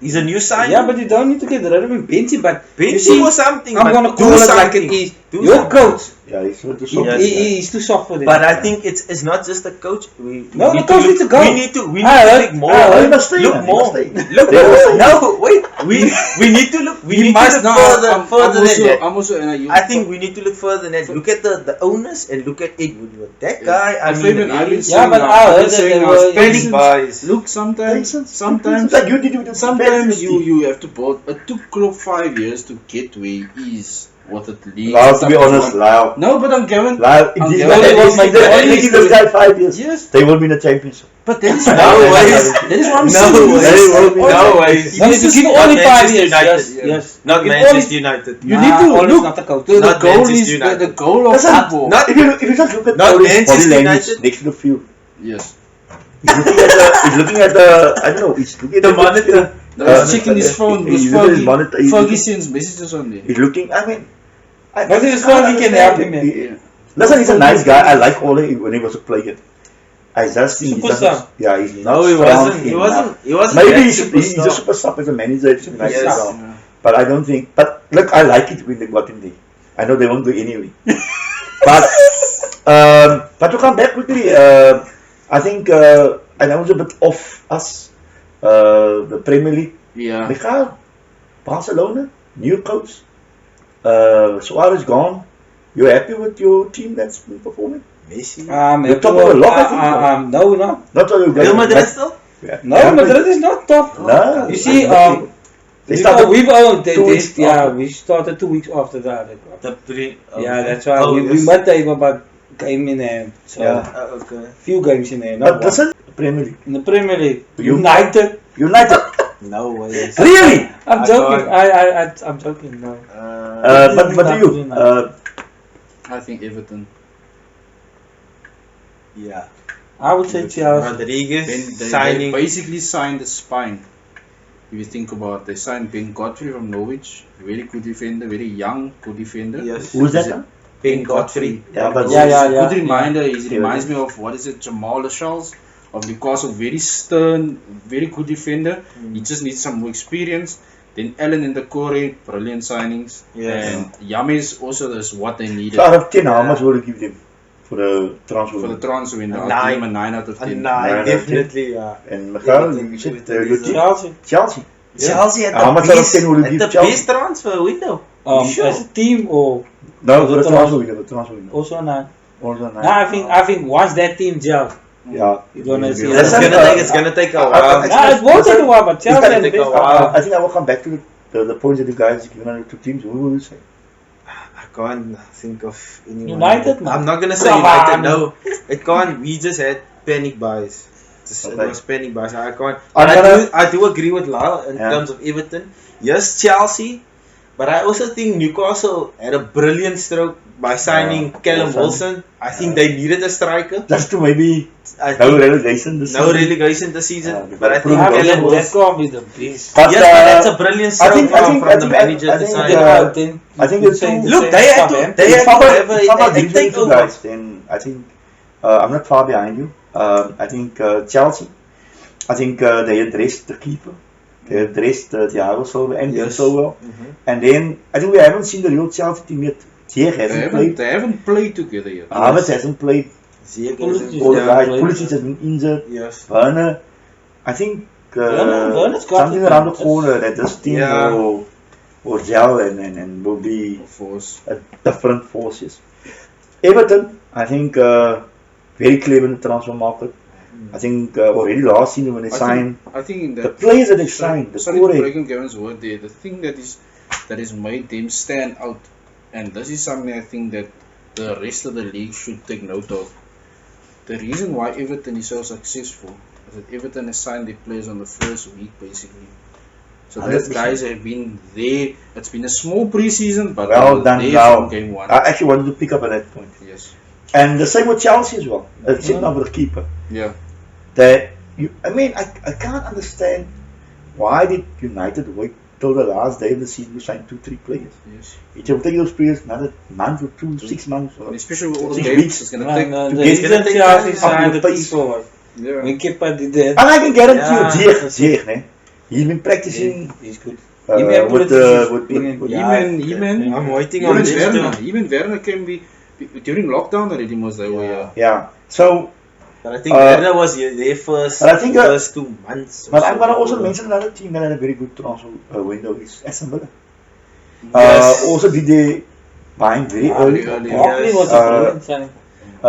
He's a new sign. Yeah, but you don't need to get rid of him, bench him, but you bench see, him or something. I'm but gonna do call it like something. it is. Do Your something. coach, Yeah, he's too Yes. he's too soft for this. But I think it's not just the coach. We No, need the coach to needs to go. We need to I look heard- more. I heard he must stay, Look man, he more. must stay. Look They must more. stay. No, wait. We need to look. We He need must to look now. further further than that. I'm also, and I think we need to look further than that. Look at the owners and look at Edward. That guy, I And mean, Fabian, I've been really, saying but now, I I've heard been that saying they now, were spending patience. buys. Look, sometimes like you did with the sometimes Spurs. you have to build. It took Klopp 5 years to get where he is. What it leads. Lau, to be honest, Lau. No, but I'm Kevin. Lau, I'm if Kevin. they give this guy 5 years, Yes, they will win the championship. but that is No why. ways. That is what I'm No saying. ways. They will be- No ways. No, if you give Not only 5 Manchester years, United. yes, yes. Not If Manchester only- United. You need to Oli's look. not a coach. The Not goal Manchester is United. the goal of Listen, football. not- If you just look at Not all his body Manchester language United. next to the field, Yes. he's looking at the I don't know, he's looking at The monitor. He's checking his phone because he's looking at his monitor, he's Fergie looking- sends messages on there. He's looking. I mean, But it's fun, he can help him, man. Yeah. Listen, he's a nice guy. I like Ole when he was a player. I just think he's Superstar. yeah, he's not No, he strong wasn't. He enough. wasn't. He wasn't. Maybe that he's a superstar. super sub as a manager. It's nice Yes. as well. Yeah. But I don't think. But look, I like it when they got him there. I know they won't do anyway. But to come back quickly, I think and I was a bit off us. The Premier League. Yeah. Michael, Barcelona, new coach. Suarez gone. You happy with your team that's been performing? Messi. You're top of the lot, I think, no, not. Not all you guys. Real Madrid still? Yeah. No, Yeah, Madrid is not top. No. You see, They started we've 2 weeks yeah, after. we started 2 weeks after that. The pre. Yeah, that's why Oh, we yes. must have about game in hand. So Yeah. Okay. few games in hand. But Not this one. is Premier League. In the Premier League, You- United. United. No way. Really? I'm I joking. thought- I'm joking. No. But do you? I think Everton. Yeah. I would say Chelsea. Rodriguez They signing. basically signed the spine. If you think about it, they signed Ben Godfrey from Norwich, very good defender, very young, good defender. Yes. Who's Is that? it- Ben Godfrey. Yeah, but Yeah, It's yeah, a yeah. good reminder. He Yeah. reminds me of what is it, Jamal Lascelles of Newcastle. Very stern, very good defender. He just needs some more experience. Then Allen and the Corey, brilliant signings. Yes. And Yames also is what they needed So out of 10, how much will you give them for the transfer? for the transfer window. A I'll give him a 9. 9 out of 10. Nine, definitely. Yeah. And Michael, Everton, you said Everton your is team? Chelsea. Chelsea. Chelsea at How the much out of best, 10 will you at give the Chelsea? best transfer window. Sure. As a team or No, for the The transfer window. The transfer window. also nine. Also nine. No, I think once that team gels, Yeah. you're gonna see. It's That's gonna take a while. Nah, it won't take a while, but Chelsea gonna has the take a best. while. I think I will come back to the points that you guys given on the two teams. Who will you say? I can't think of anyone. United, man. I'm not gonna say Come United. on. No, it can't. We just had panic buys. It Okay. was panic buys. I can't. I'm But gonna- I do agree with Lyle in Yeah. terms of Everton. Yes, Chelsea. But I also think Newcastle had a brilliant stroke by signing Callum Wilson. I think they needed a striker. Just to maybe I no think relegation this no season. relegation this season. But I but think prove I it. Callum mean, that Wilson. can't be the best. But, Yes, but that's a brilliant stroke I think- from the manager I to think, sign. I think the two- Look, they had to If I'm have a a division take two over. guys, then I think I'm not far behind you. I think Chelsea. I think they addressed the keeper. They addressed Thiago Silva and Yes. so well. Mhm. And then I think we haven't seen the real Chelsea team yet. Ziyech hasn't played. They haven't played together yet. Havertz hasn't played. Ziyech Pulisic is- All the Yeah, guys. played. Pulisic has been injured. Yes. Werner. I think Werner's got something it. around the corner that this team Yeah. will gel and will be Of course. a different forces. Everton, I think very clever in the transfer market. I think already last season when they signed I think in the that players that they signed, the sorry to core. break on Gavin's word there. The thing that is made them stand out, and this is something I think that the rest of the league should take note of. The reason why Everton is so successful is that Everton has signed their players on the first week basically. So those 100%. guys have been there. It's been a small preseason, but Well they were done there now. from game one. I actually wanted to pick up on that point. Yes. And the same with Chelsea as well. Sitting over the keeper. Yeah. That I can't understand why did United wait till the last day of the season to sign 2-3 players. Yes. It will take those players another month or 6 months. Or And especially with all the 6 games, weeks. it's gonna take. The get- reason gonna take Chelsea time. signed the Pace. keeper was Yeah. when keeper did that. And I can guarantee Yeah. you, Ziyech, ne? He's been practicing He's good. uh, Him and with Pulisic the is with, being- with yeah. Even I'm waiting on even this Werner, too. even Werner can be during lockdown already most they were here. yeah. So, But I think Uh, Werner was there first, but I think, first 2 months. or but I'm gonna so. also mention another team that had a very good transfer window is Aston Villa. Yes. Also did they buying very early. early. Barkley was a Uh, brilliant signing.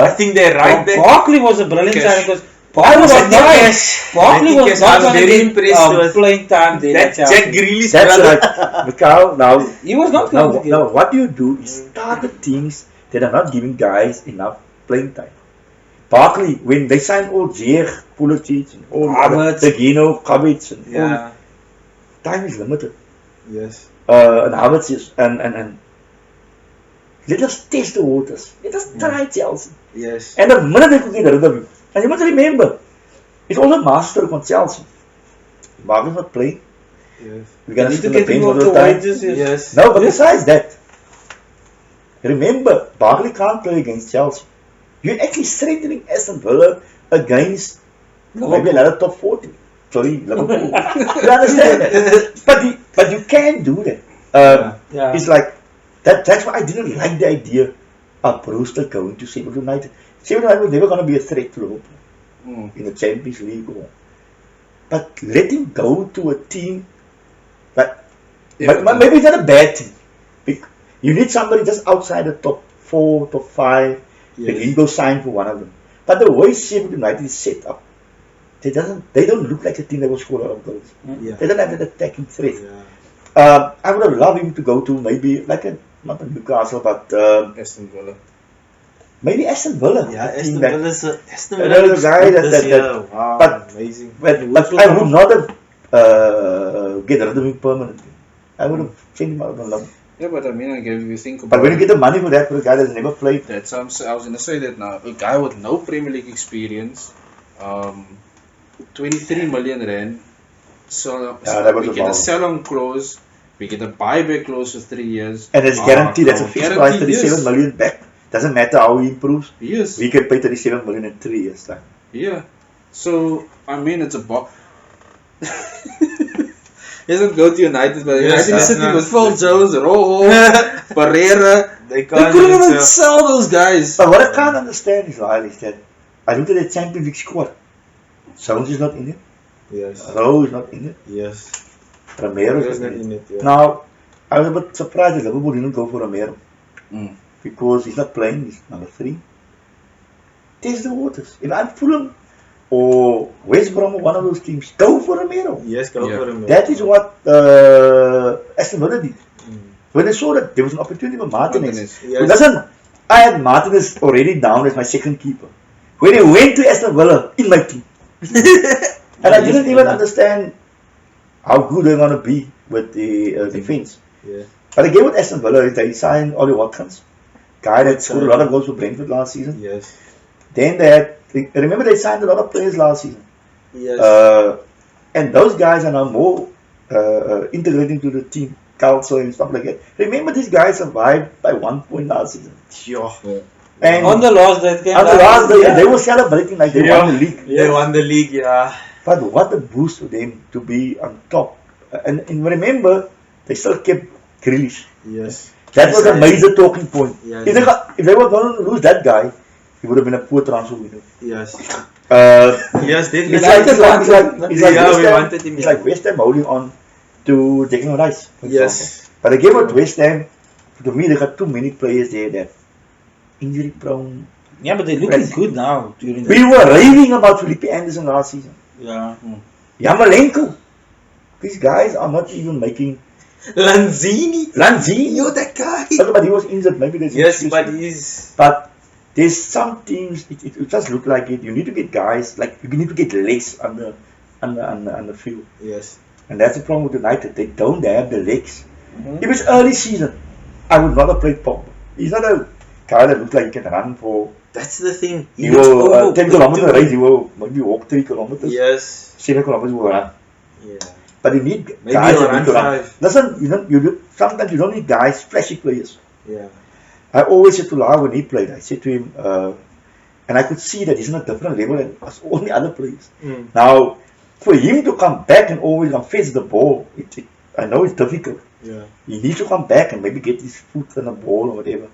I think they're right back. Barkley was a brilliant Cash. signing because I Barkley was was at not Cash. Barkley I think was Cash. I not was going very to impressed with playing time there at that Jack Chelsea. Grealish That's brother. right. Mikhail, now, He was not now, going to now what you do is target teams that are not giving guys enough playing time. Barkley, when they signed all Ziyech, Pulisic, and all Havertz. Tegino, Kovic, and all, Yeah. time is limited. Yes. And Havertz is, and let us test the waters. Let us try Chelsea. Yes. And the minute they could get rid of you, and you must remember, it's also master on Chelsea. Barkley's not playing. Yes. We're You gonna need sit to on the get him bench off all the the time. wages. Yes. No, but besides that, remember, Barkley can't play against Chelsea. You're actually strengthening Aston Villa against maybe another top 40. Sorry, Liverpool. You understand that? But you can do that. Yeah. It's like, that's why I didn't like the idea of Brewster going to Sheffield United. Sheffield United was never going to be a threat to Liverpool in the Champions League. But let him go to a team that but maybe it's not a bad thing. You need somebody just outside the top 4, top 5. Then he go sign for one of them. But the way Sheffield United is set up, they don't look like a team that will score a lot of goals. Yeah. They don't have that attacking threat. Yeah. I would have loved him to go to maybe like not a Newcastle, but Aston Villa. maybe Aston Villa. Yeah, a team Aston that- Villa's Aston Another Villa looks guy good that- this that- year. Wow, but- amazing. But I would not have get rid of him permanently. I would have sent him out on loan. Yeah, but I mean, again, if you think about But when you get the money for that for a guy that's never played, that's I was going to say that now. A guy with no Premier League experience, 23 million rand. So that was we a get a bargain. sell-on clause, we get a buyback clause for 3 years. And it's guaranteed, that's a fixed price, Guaranteed, 37 million back. Doesn't matter how he improves. Yes. We can pay 37 million in 3 years time. Yeah. So I mean, it's a He doesn't go to United, but Yes, United is sitting not- with Phil Jones, Rojo, Pereira. They They can't couldn't even even sell. sell those guys. But what I can't understand is that I look at the Champions League squad. Jones is not in it. Yes. Rowe is not in it. Yes. Romero There's is not not in it. in it. Yeah. Now, I was a bit surprised that Liverpool didn't go for Romero. Mm. Because he's not playing, he's number 3. Test the waters. If I'm Fulham or West Brom or one of those teams, go for Romero. Yes, go Yeah. for him. That is what Aston Villa did. Mm. When they saw that there was an opportunity for Martinez. Martinez. Yes. Listen, I had Martinez already down as my second keeper. When he went to Aston Villa, in my team. And I didn't even understand how good they're going to be with the defense. Yeah. But again with Aston Villa, they signed Ollie Watkins, guy that scored a lot of goals for Brentford last season. Yes. Then they had, remember they signed a lot of players last season. Yes. And those guys are now more integrating to the team culture and stuff like that. Remember these guys survived by 1 point last season. Yeah. And On the last that game. on the last day, and they were celebrating like they won the league. They won the league. Yeah. But what a boost for them to be on top. And remember, they still kept Grealish. Yes. That was a Yes, major talking point. Yeah, If they were going to lose that guy, he would have been a poor transfer window. Yes. Uh, Yes. They it's like Yeah, West we Ham, wanted him. it's like West Ham holding on to Declan Rice. For example. Yes. But again with West Ham, to me they got too many players there that injury prone. Yeah, but they're looking good now. During We were raving about Felipe Anderson last season. Yeah. Yamalenko. These guys are not even making Lanzini. Lanzini. That guy. But he was injured. Maybe there's an Yes, excuse but for it. he's. But there's some teams. It just look like it. You need to get guys like you need to get legs on the field, Yes. and that's the problem with United. They don't have the legs. If it's early season, I would not have played Pogba. He's not a guy that looks like he can run for. That's the thing. He looks will over- 10 kilometer race. He will maybe walk 3 kilometers. Yes. 7 kilometers he will run. Yeah. But you need Maybe guys he'll that run need to run. 5. Listen, sometimes you don't need guys, flashy players. Yeah. I always said to Lau when he played, I said to him, and I could see that he's on a different level than us, all the other players. Mm. Now, for him to come back and always confess the ball, I know it's difficult. Yeah. He needs to come back and maybe get his foot on the ball or whatever.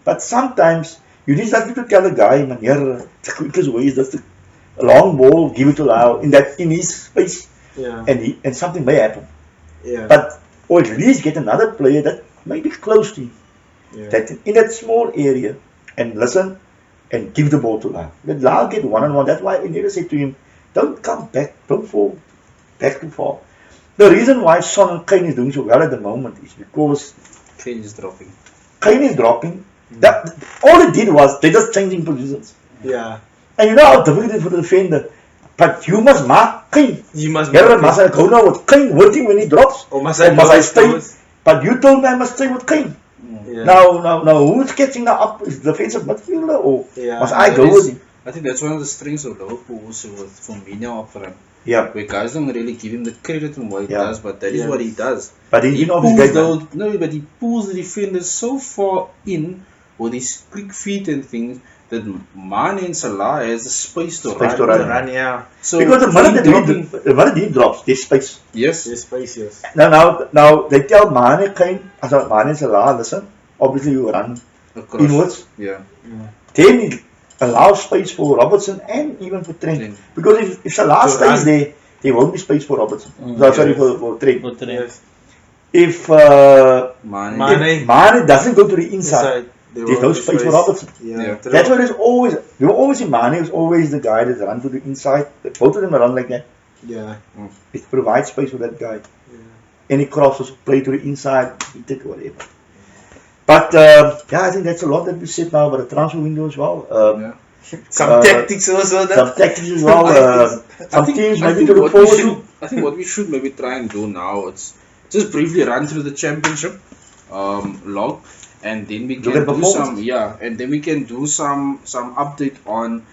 But sometimes, you just have to tell the guy, man, the quickest way is just a long ball, give it to Lau in his space, Yeah. and something may happen. Yeah. But, or at least get another player that may be close to him. Yeah. That in that small area and listen and give the ball to Lau. Let Lau get one-on-one. That's why I never said to him, don't come back, don't fall back too far. The reason why Son and Kane is doing so well at the moment is because Kane is dropping. Kane is dropping. That all it did was they just changing positions. Yeah. And you know how difficult it is for the defender. But you must mark Kane. You must. Never must I go now with Kane hurting when he drops. Or must Or must I go stay? forward? But you told me I must stay with Kane. Yeah. Now, who's catching that up? Is the defensive midfielder or Yeah. must I That go is- with him? I think that's one of the strengths of Liverpool also with Firmino up front. Yeah, Where guys don't really give him the credit on what he Yeah. does, but that is Yeah. what he does. but He he pulls obviously but he pulls the defenders so far in with his quick feet and things that Mane and Salah has the space to Space run. to run. Run, yeah. So because the minute dropping, that he drops, there's space. yes, Yes, space, yes. Now they tell Mane Kane, Mane and Salah, listen, obviously you run across. inwards. Yeah, Then it allows space for Robertson and even for Trent. Trent. Because if Salah To stays run. there won't be space for Robertson. Mm, No, sorry, yes. for Trent. Good trend. Yes. If Mane. Mane. Mane doesn't go to the inside, Inside. There there's will no be space for Robertson. Yeah. Yeah. True. That's why there's always, you will always see Mane is always the guy that runs to the inside. Both of them run like that. Yeah. It provides space for that guy. Yeah. Any crosses play to the inside, he did whatever. But yeah, I think that's a lot that we said now about the transfer window as well. Yeah. Some tactics also. Some tactics as well. Some teams maybe to look what we forward should, to. I think what we should maybe try and do now, it's just briefly run through the championship. log, and then we Look can at do performance. and then we can do some update on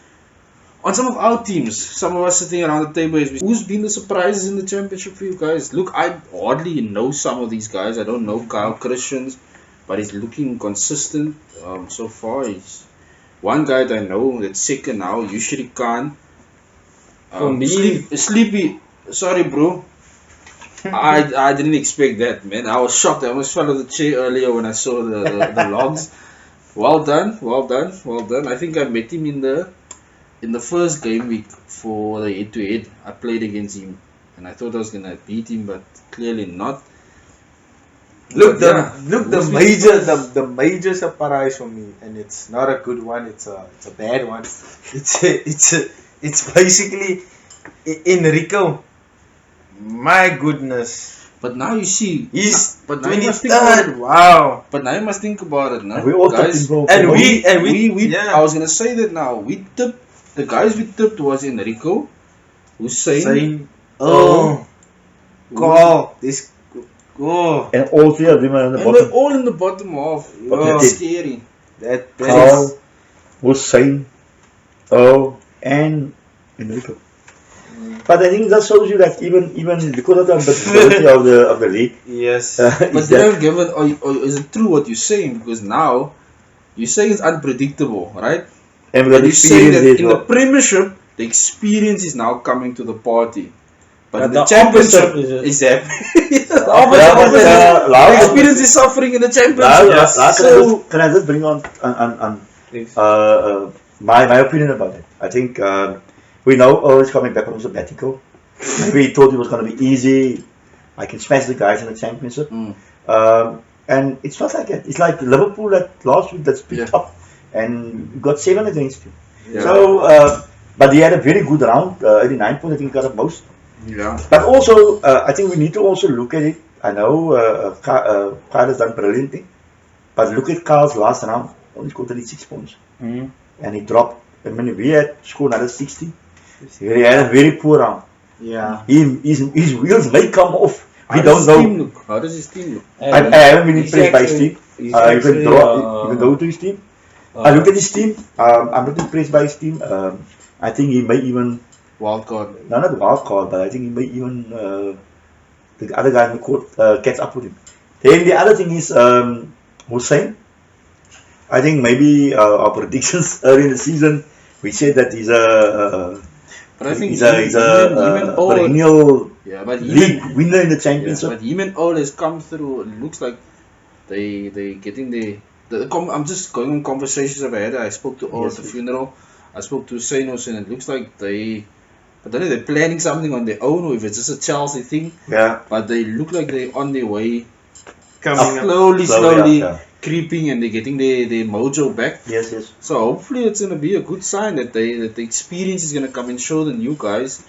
some of our teams. Some of us sitting around the table is who's been the surprises in the championship for you guys. Look, I hardly know some of these guys. I don't know Kyle Christians, but he's looking consistent so far. He's one guy that I know that's second now, Yushri Khan. For me- Sleepy. Sorry, bro. I didn't expect that, man. I was shocked. I almost fell off the chair earlier when I saw the logs. Well done, well done, well done. I think I met him in the first game week for the head-to-head. I played against him, and I thought I was gonna beat him, but clearly not. Look, But yeah, the major surprise for me, and it's not a good one. It's a bad one. It's basically Enrico. My goodness, But now you see, he's but now you must think about 23rd. Wow. But now you must think about it, now, We all took guys. him, bro. And We yeah. I was gonna say that now. We tipped the guys we tipped was Enrico, Hussein, Saying, oh, call this. Oh, And all three of them are on the and they're bottom. all in the bottom half. But Oh, they- scary. that is. Carl, Hussein, and Enrico. But I think that shows you that even because of the unpredictability of the league, Yes. But is they that have given, or is it true what you're saying? Because now you're saying it's unpredictable, right? and we But got you're saying experience that as in the well. Premiership, the experience is now coming to the party. But in But the the Championship, opposite is happening. The Yeah, but, opposite. last- The experience is suffering in the Championship. Last, So, can I just bring on my opinion about it? I think we know Earl is coming back from sabbatical. Maybe he thought it was going to be easy. I can smash the guys in the championship. And it's not like that. It's like Liverpool that last week that picked up and got 7 against you. Yeah. So, but he had a very good round, 89 points. I think he got the most. yeah. But also, I think we need to also look at it. I know Kyle has done brilliant thing, but look at Kyle's last round. Only scored 36 points, Mhm. and he dropped. I mean, we had scored another 60. He had a very poor round. Yeah. His wheels may come off. We How don't does his know. team look? How does his team look? I haven't been He's impressed by his actually- team. he's You can actually, you can go to his team. I look at his team. I'm not impressed by his team. I think he may even Wild card. not wild card, but I think he may even the other guy in the court catch up with him. Then the other thing is Hussein. I think maybe our predictions early in the season we said that he's But I think he's a perennial yeah, but league even winner in the yeah, championship. but him and Ole has come through. It looks like they getting I'm just going on conversations I've had. I spoke to Ole Yes, at the yes. funeral. I spoke to Senos, and it looks like I don't know, they're planning something on their own, or if it's just a Chelsea thing. Yeah, But they look like they're on their way, Coming up. slowly yeah. creeping, and they're getting their mojo back. Yes, yes. So hopefully it's gonna be a good sign that the experience is gonna come and show the new guys.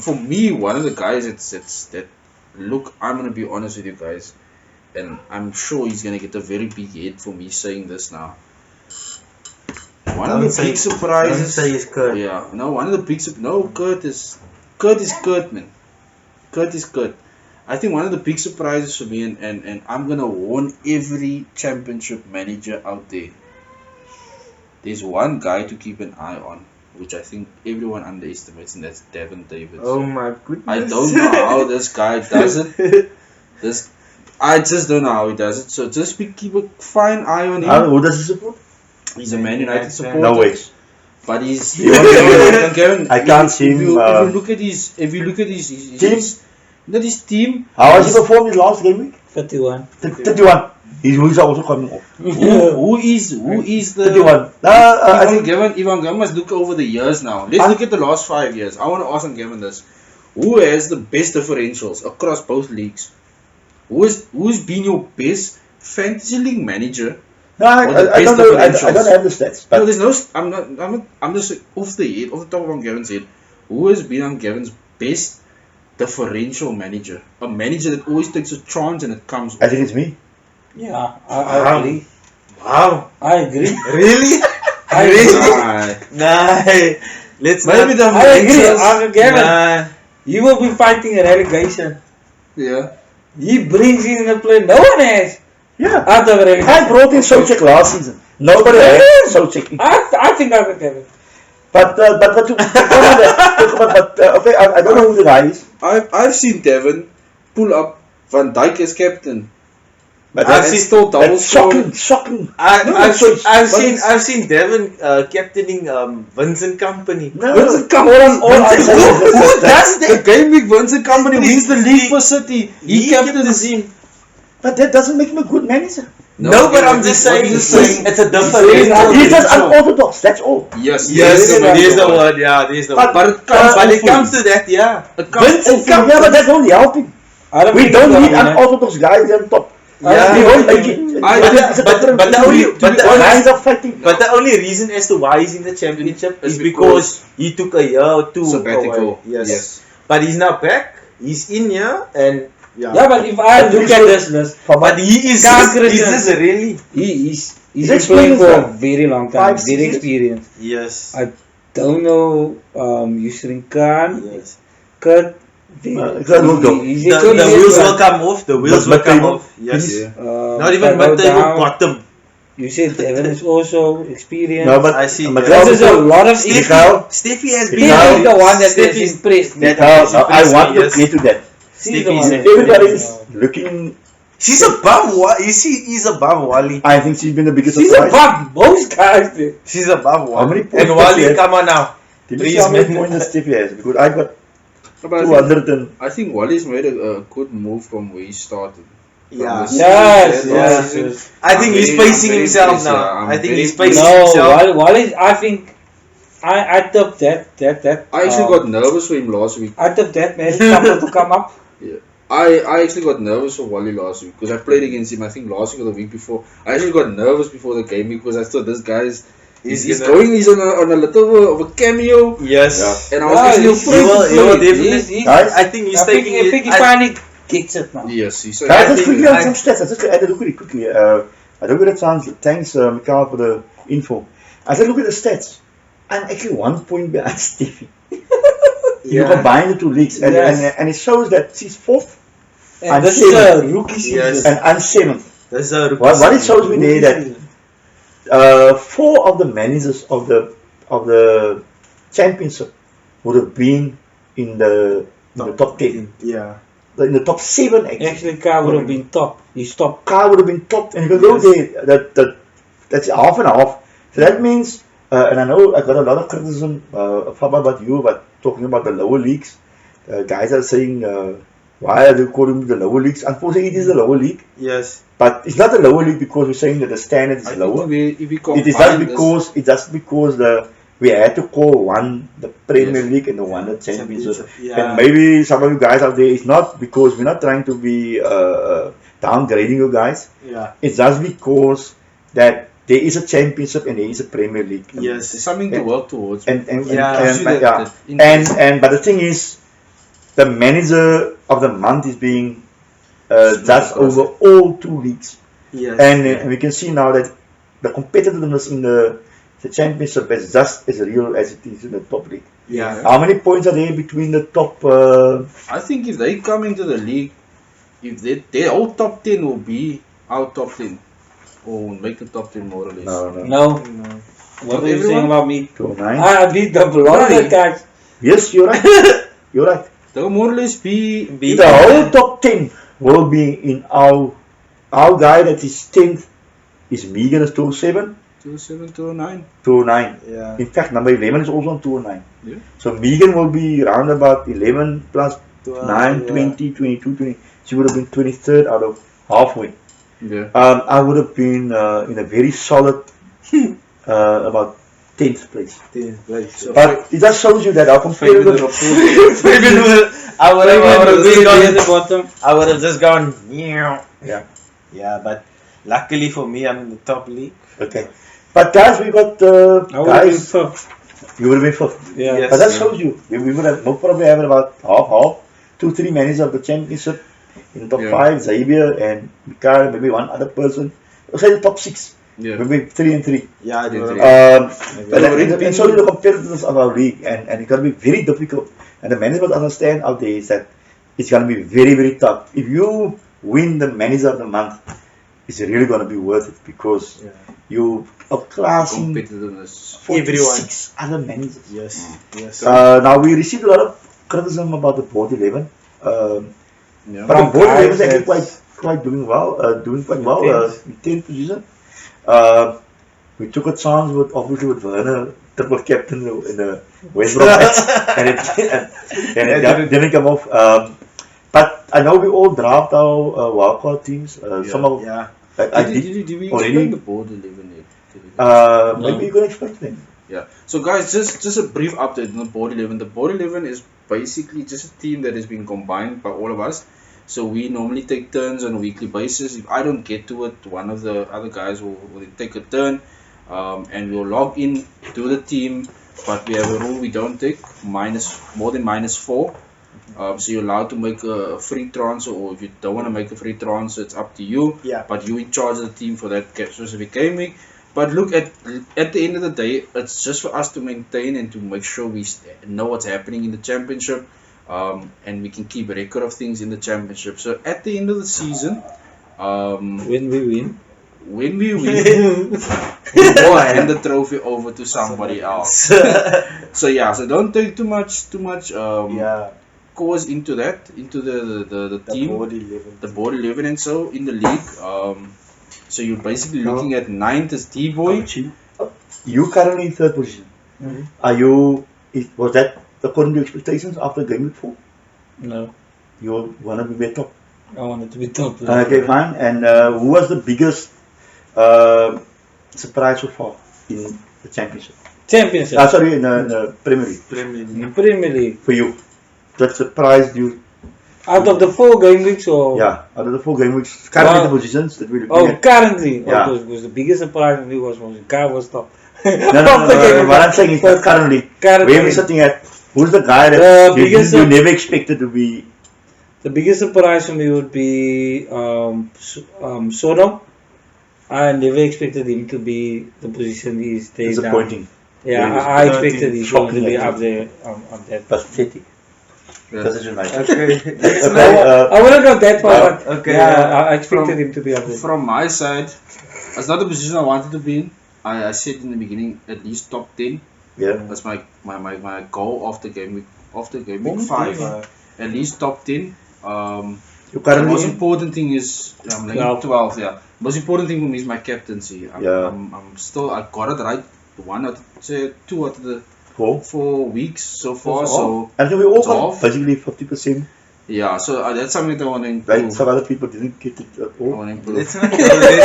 For me, one of the guys that look, I'm gonna be honest with you guys, and I'm sure he's gonna get a very big head for me saying this now. One of the big surprises. Don't say he's Kurt. Yeah, no, one of the big Kurt is Kurt, man. Kurt is Kurt. I think one of the big surprises for me, and I'm gonna warn every championship manager out there. There's one guy to keep an eye on, which I think everyone underestimates, and that's Devin Davis. Oh my goodness. I don't know how this guy does it. I just don't know how he does it. So just keep a fine eye on him. Who does he support? He's a Man United supporter. No way. But he's. You want Kevin, I can't see him, If you look at his team? not his team. How has he performed his last game week? 31. 31. His wheels are also coming off. Who is the 31. I think Ivan Gavin must look over the years now. Let's look at the last 5 years. I want to ask Gavin this: who has the best differentials across both leagues? Who's been your best fantasy league manager? no, I don't know. I don't have the stats. No, But there's no. I'm just off the top of Gavin's head. Who has been on Gavin's best differential manager? A manager that always takes a chance and it comes. I think it's me. Yeah, I agree. Wow. I agree. Really? I agree. Nah. Let's Maybe not. the I agree. Rangers- Gavin, Nah. you will be fighting a relegation. Yeah. He brings in a play no one has. Yeah. Out of everything. I brought in Socek last season. Nobody had Socek. I think I could have it. But okay, I don't know who the guy is. I've seen Devon pull up Van Dijk as captain. But I've that's, seen still double that's shocking. I've seen Devon captaining Vincent Company. No, Vincent all I said is Who that- does the game week Vincent Company wins the league for City? He captains him. But that doesn't make him a good manager. No, but I'm just saying it's a different. He's just unorthodox. That's all. Yes, Yes, there's the word. Yeah, there's the word. But But it comes to that, yeah. Vincent Yeah, but that won't help him. I don't We think don't so, need man. unorthodox guys on top. Yeah. We won't make it. But the only lines of fighting. But the only reason as to why he's in the championship is because he took a year or two Sabbatical. away. Yes. But he's now back. He's in here and Yeah, but if I look at this list, but he is Christian. really he's He's been playing for a experienced, very long time, 5, 6 very years. experienced. yes. I don't know Yusrin Khan, Yes. Kurt. Kurt will go. He's The experienced, wheels but, will come off. The wheels will But come table, off. Yes. Yeah. Not even if I go mid table, down, bottom. You said Devon is also experienced. No, but I see. McLeod this is a lot of Mikhail, Steffi has He been is the one that has Steffi's- impressed me. I want to Yes. play to that. He's the one that- Everybody is looking. She's above Wally. He's above Wally. I think she's been the biggest She's surprise. above most guys there. She's above Wally. How many points And does Wally, she have? come on now. Did you see Please, how many man. points the Steffi has? Because I got But 200 and I think Wally's made a good move from where he started. Yeah. From the Yes, season, yes, last season. yes. I think he's I'm pacing very himself impressed, now. yeah. I'm I think very he's pacing impressed. No, himself. Wally, I think I took that. I actually got nervous for him last week. I took that man couple to come up. I actually got nervous for Wally last week because I played against him. I think last week or the week before. I actually got nervous before the game because I thought this guy's he's on a little bit of a cameo, Yes. and I was Yeah, actually he's- afraid to he will play. definitely- Guys, I think he's I think taking he it. finally gets it now. Yes, he's guys, just think quickly on I- some stats. I just added quickly. I don't get a chance. Thanks, Mikhail, for the info. I said, look at the stats. I'm actually 1 point behind Steffi. You Yeah. combine the two leagues, and, Yes. and it shows that she's fourth And I'm this is a seventh. rookie season. Yes. and I'm seventh. That's a What it shows me there that four of the managers of the championship would have been in the top 10, Yeah. in the top 7 actually. Actually, Kyle would have been top. He's top. Car would have been top, and you can go there. That's half and half. So that means, and I know I got a lot of criticism about you, but talking about the lower leagues, guys are saying, why are they calling the lower leagues? Unfortunately, it is the lower league, Yes. but it's not the lower league because we're saying that the standard is I lower. think if we It is just because we had to call one the Premier Yes. League and the one the Championship. Yeah. And maybe some of you guys out there, it's not because we're not trying to be downgrading you guys. Yeah. It's just because that there is a Championship and there is a Premier League. Yes. It's something to work towards. And Yeah. but the thing is, the manager of the month is being judged over all 2 leagues. Yes. And we can see now that the competitiveness in the championship is just as real as it is in the top league. Yeah. How many points are there between the top? I think if they come into the league, if their whole top 10 will be our top 10 or make the top 10 more or less. No. What are you saying about me? 209. I beat the blood Right. guys. Yes, you're right. You're right. They'll more or less be The whole top 10 will be in our guy that is 10th is Megan is 207, 207, 209. 209. Yeah. In fact, number 11 is also on 209. Yeah. So Megan will be around about 11 plus 9, yeah. 20, 22, 20. She would have been 23rd out of halfway. Yeah. I would have been in a very solid about 10th place. Right. But it just shows you that our competitive. I would have just At gone. the bottom. I would have just gone. Yeah. Yeah. Yeah, but luckily for me, I'm in the top league. Okay. But guys, we got I would have been guys. fifth. You would have been fifth. Yeah. Yes. But that shows you we would have most probably have about half, 2-3 managers of the championship in the top Yeah. 5. Xavier and Mikael, maybe one other person. Let's say the top 6. Yeah. Maybe 3 and 3. Yeah, I do. But and show you the competitiveness of our league, and it's going to be very difficult. And the managers must understand out there is that it's going to be very, very tough. If you win the manager of the month, it's really going to be worth it because you outclassing Competitiveness. 46 other managers. Yes. Yes. Now we received a lot of criticism about the board 11, Yeah. but the board 11 is Guys, actually quite doing quite well. In 10th position. We took a chance with obviously with Werner, triple captain in the West Brom match, and it didn't come off. But I know we all dropped our wildcard teams. Some of I did Did we already. explain the board 11 yet? Maybe you can explain them. Yeah. So guys, just a brief update on the board 11. The board 11 is basically just a team that has been combined by all of us. So we normally take turns on a weekly basis. If I don't get to it, one of the other guys will take a turn, and we'll log in to the team. But we have a rule: we don't take more than -4. So you're allowed to make a free transfer, or if you don't want to make a free transfer, it's up to you. Yeah. But you in charge of the team for that specific game week. But look, at the end of the day, it's just for us to maintain and to make sure we know what's happening in the championship, and we can keep a record of things in the championship. So at the end of the season, When we win. we will hand the trophy over to somebody else. So yeah, so don't take too much cause into the team, the board 11, and so in the league. So you're basically looking at 9th as D-Boy. You currently in 3rd position. Are you? Was that according to expectations after game week 4? No, You want to be top. I wanted to be top. Okay, fine. And who was the biggest surprise so far in the championship? Championship. Sorry, in the Premier League. In Premier League. For you, that surprised you? Out of the 4 game weeks, or Yeah, out of the 4 game weeks, currently the positions that we're looking at. currently, Yeah. was the biggest surprise for me was when Guy was top. No. What I'm saying is that currently, Currently. where we're sitting at, who's the guy that The biggest you never expected to be? The biggest surprise for me would be Sodom. I never expected him to be the position he stays now. Disappointing. Yeah, I expected he's going to be Shocking, up there on that. Pathetic. Yeah. That's just nice. Okay. Okay, I wouldn't go that far, but Okay. yeah, I expected him to be up there. From my side, it's not the position I wanted to be in. I said in the beginning at least top 10. yeah. That's my goal after game week 5. At least top 10. You The currently most important thing is I'm like 12. Yeah. Most important thing for me is my captaincy. I'm still I got it right. 2 out of the 4 weeks so far. So and so we all it's got off. basically 50%. yeah. So that's something that I want to Right? improve. Some other people didn't get it at I all. want to improve. Let's not go there.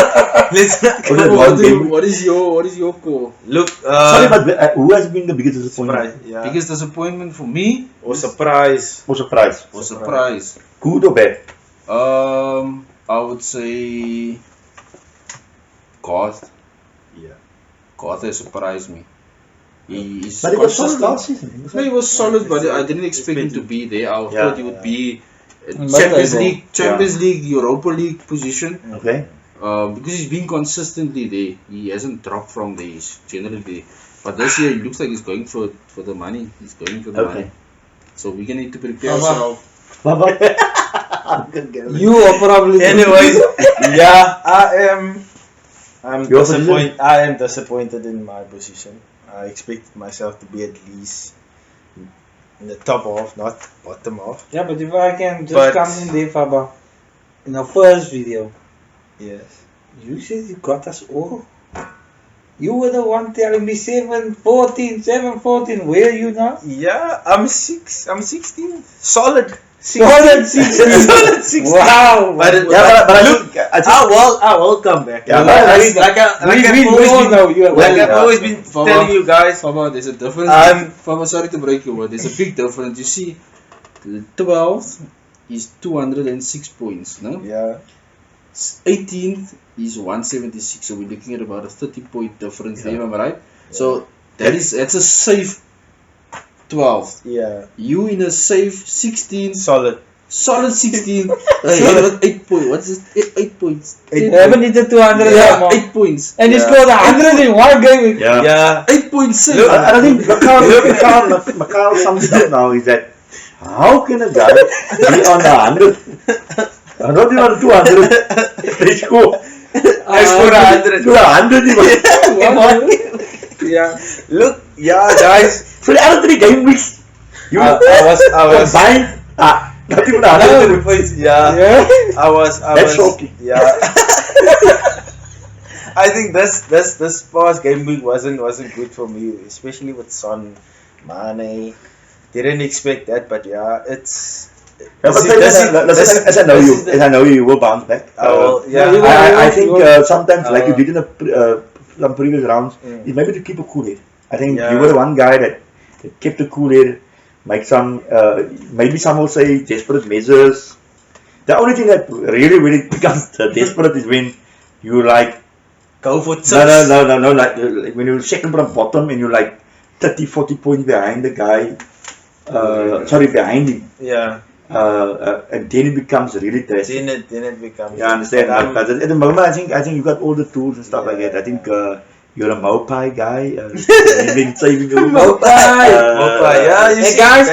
Let's not go Okay, there. one game. What is your goal? Look, Sorry, but who has been the biggest disappointment? surprise. Yeah. Biggest disappointment for me Or surprise. Or surprise? or surprise? Good or bad? I would say Garth. Yeah. Garth has surprised me. He's But it was solid consistent. last season. No, he was solid, but I didn't expect him to be there. I thought he would be Champions League, Europa League position. Okay. Because he's been consistently there. He hasn't dropped from there. He's generally there. But this year, it looks like he's going for the money. He's going for the Okay. money. So we're gonna need to prepare ourselves. Baba. You are probably Anyways, yeah, I'm Your disappointed. I am disappointed in my position. I expected myself to be at least in the top half, not bottom half. Yeah, but if I can just But- come in there, Faba, in our first video, Yes. you said you got us all. You were the one telling me 7-14, 7-14. Where are you now? Yeah, I'm 16. Solid. Solid 16. Solid 16. Wow. But Yeah, but I look, think I think I will come back. Yeah, like but I've always know you are like Yeah. I've always been telling you guys. Faba, there's a difference. Faba, sorry to break your word. There's a big difference. You see, the 12th is 206 points, no? Yeah. 18th is 176. So we're looking at about a 30-point difference there, am I right? So that's a safe 12th. Yeah. You in a safe 16th. Solid. Solid 16. Hey, 8 points. What's this? 8 points. You haven't hit the 200 Yeah, anymore. 8 points. And you Yeah. scored 100 in one game. yeah. Yeah. 8 points. Safe. Look, I don't think Macau sums it up now is that how can a guy be on the 100? I don't even on the 200. They score I scored 100. You are 100 Yeah. Look, yeah, guys. So the other 3 game weeks, you I was combined. Not even 100 points. Yeah. I was. That's shocking. Yeah. I think this past game week wasn't good for me, especially with Son, Mane. Didn't expect that, but yeah, it's. Yeah, but as I know you, you will bounce back. I think sometimes, like you did in some previous rounds, is maybe to keep a cool head. I think you were the one guy that kept a cool head, make some, maybe some will say desperate measures. The only thing that really becomes desperate is when you like go for tips. No, like when you're second from bottom and you're like 30-40 points behind the guy, behind him. Yeah. And then it becomes really drastic. Then it becomes. Yeah, I understand. But at the moment, I think you got all the tools and stuff like that. I think you're a Mopai guy. You've been saving your Mopai. Yeah, you Hey see, guys,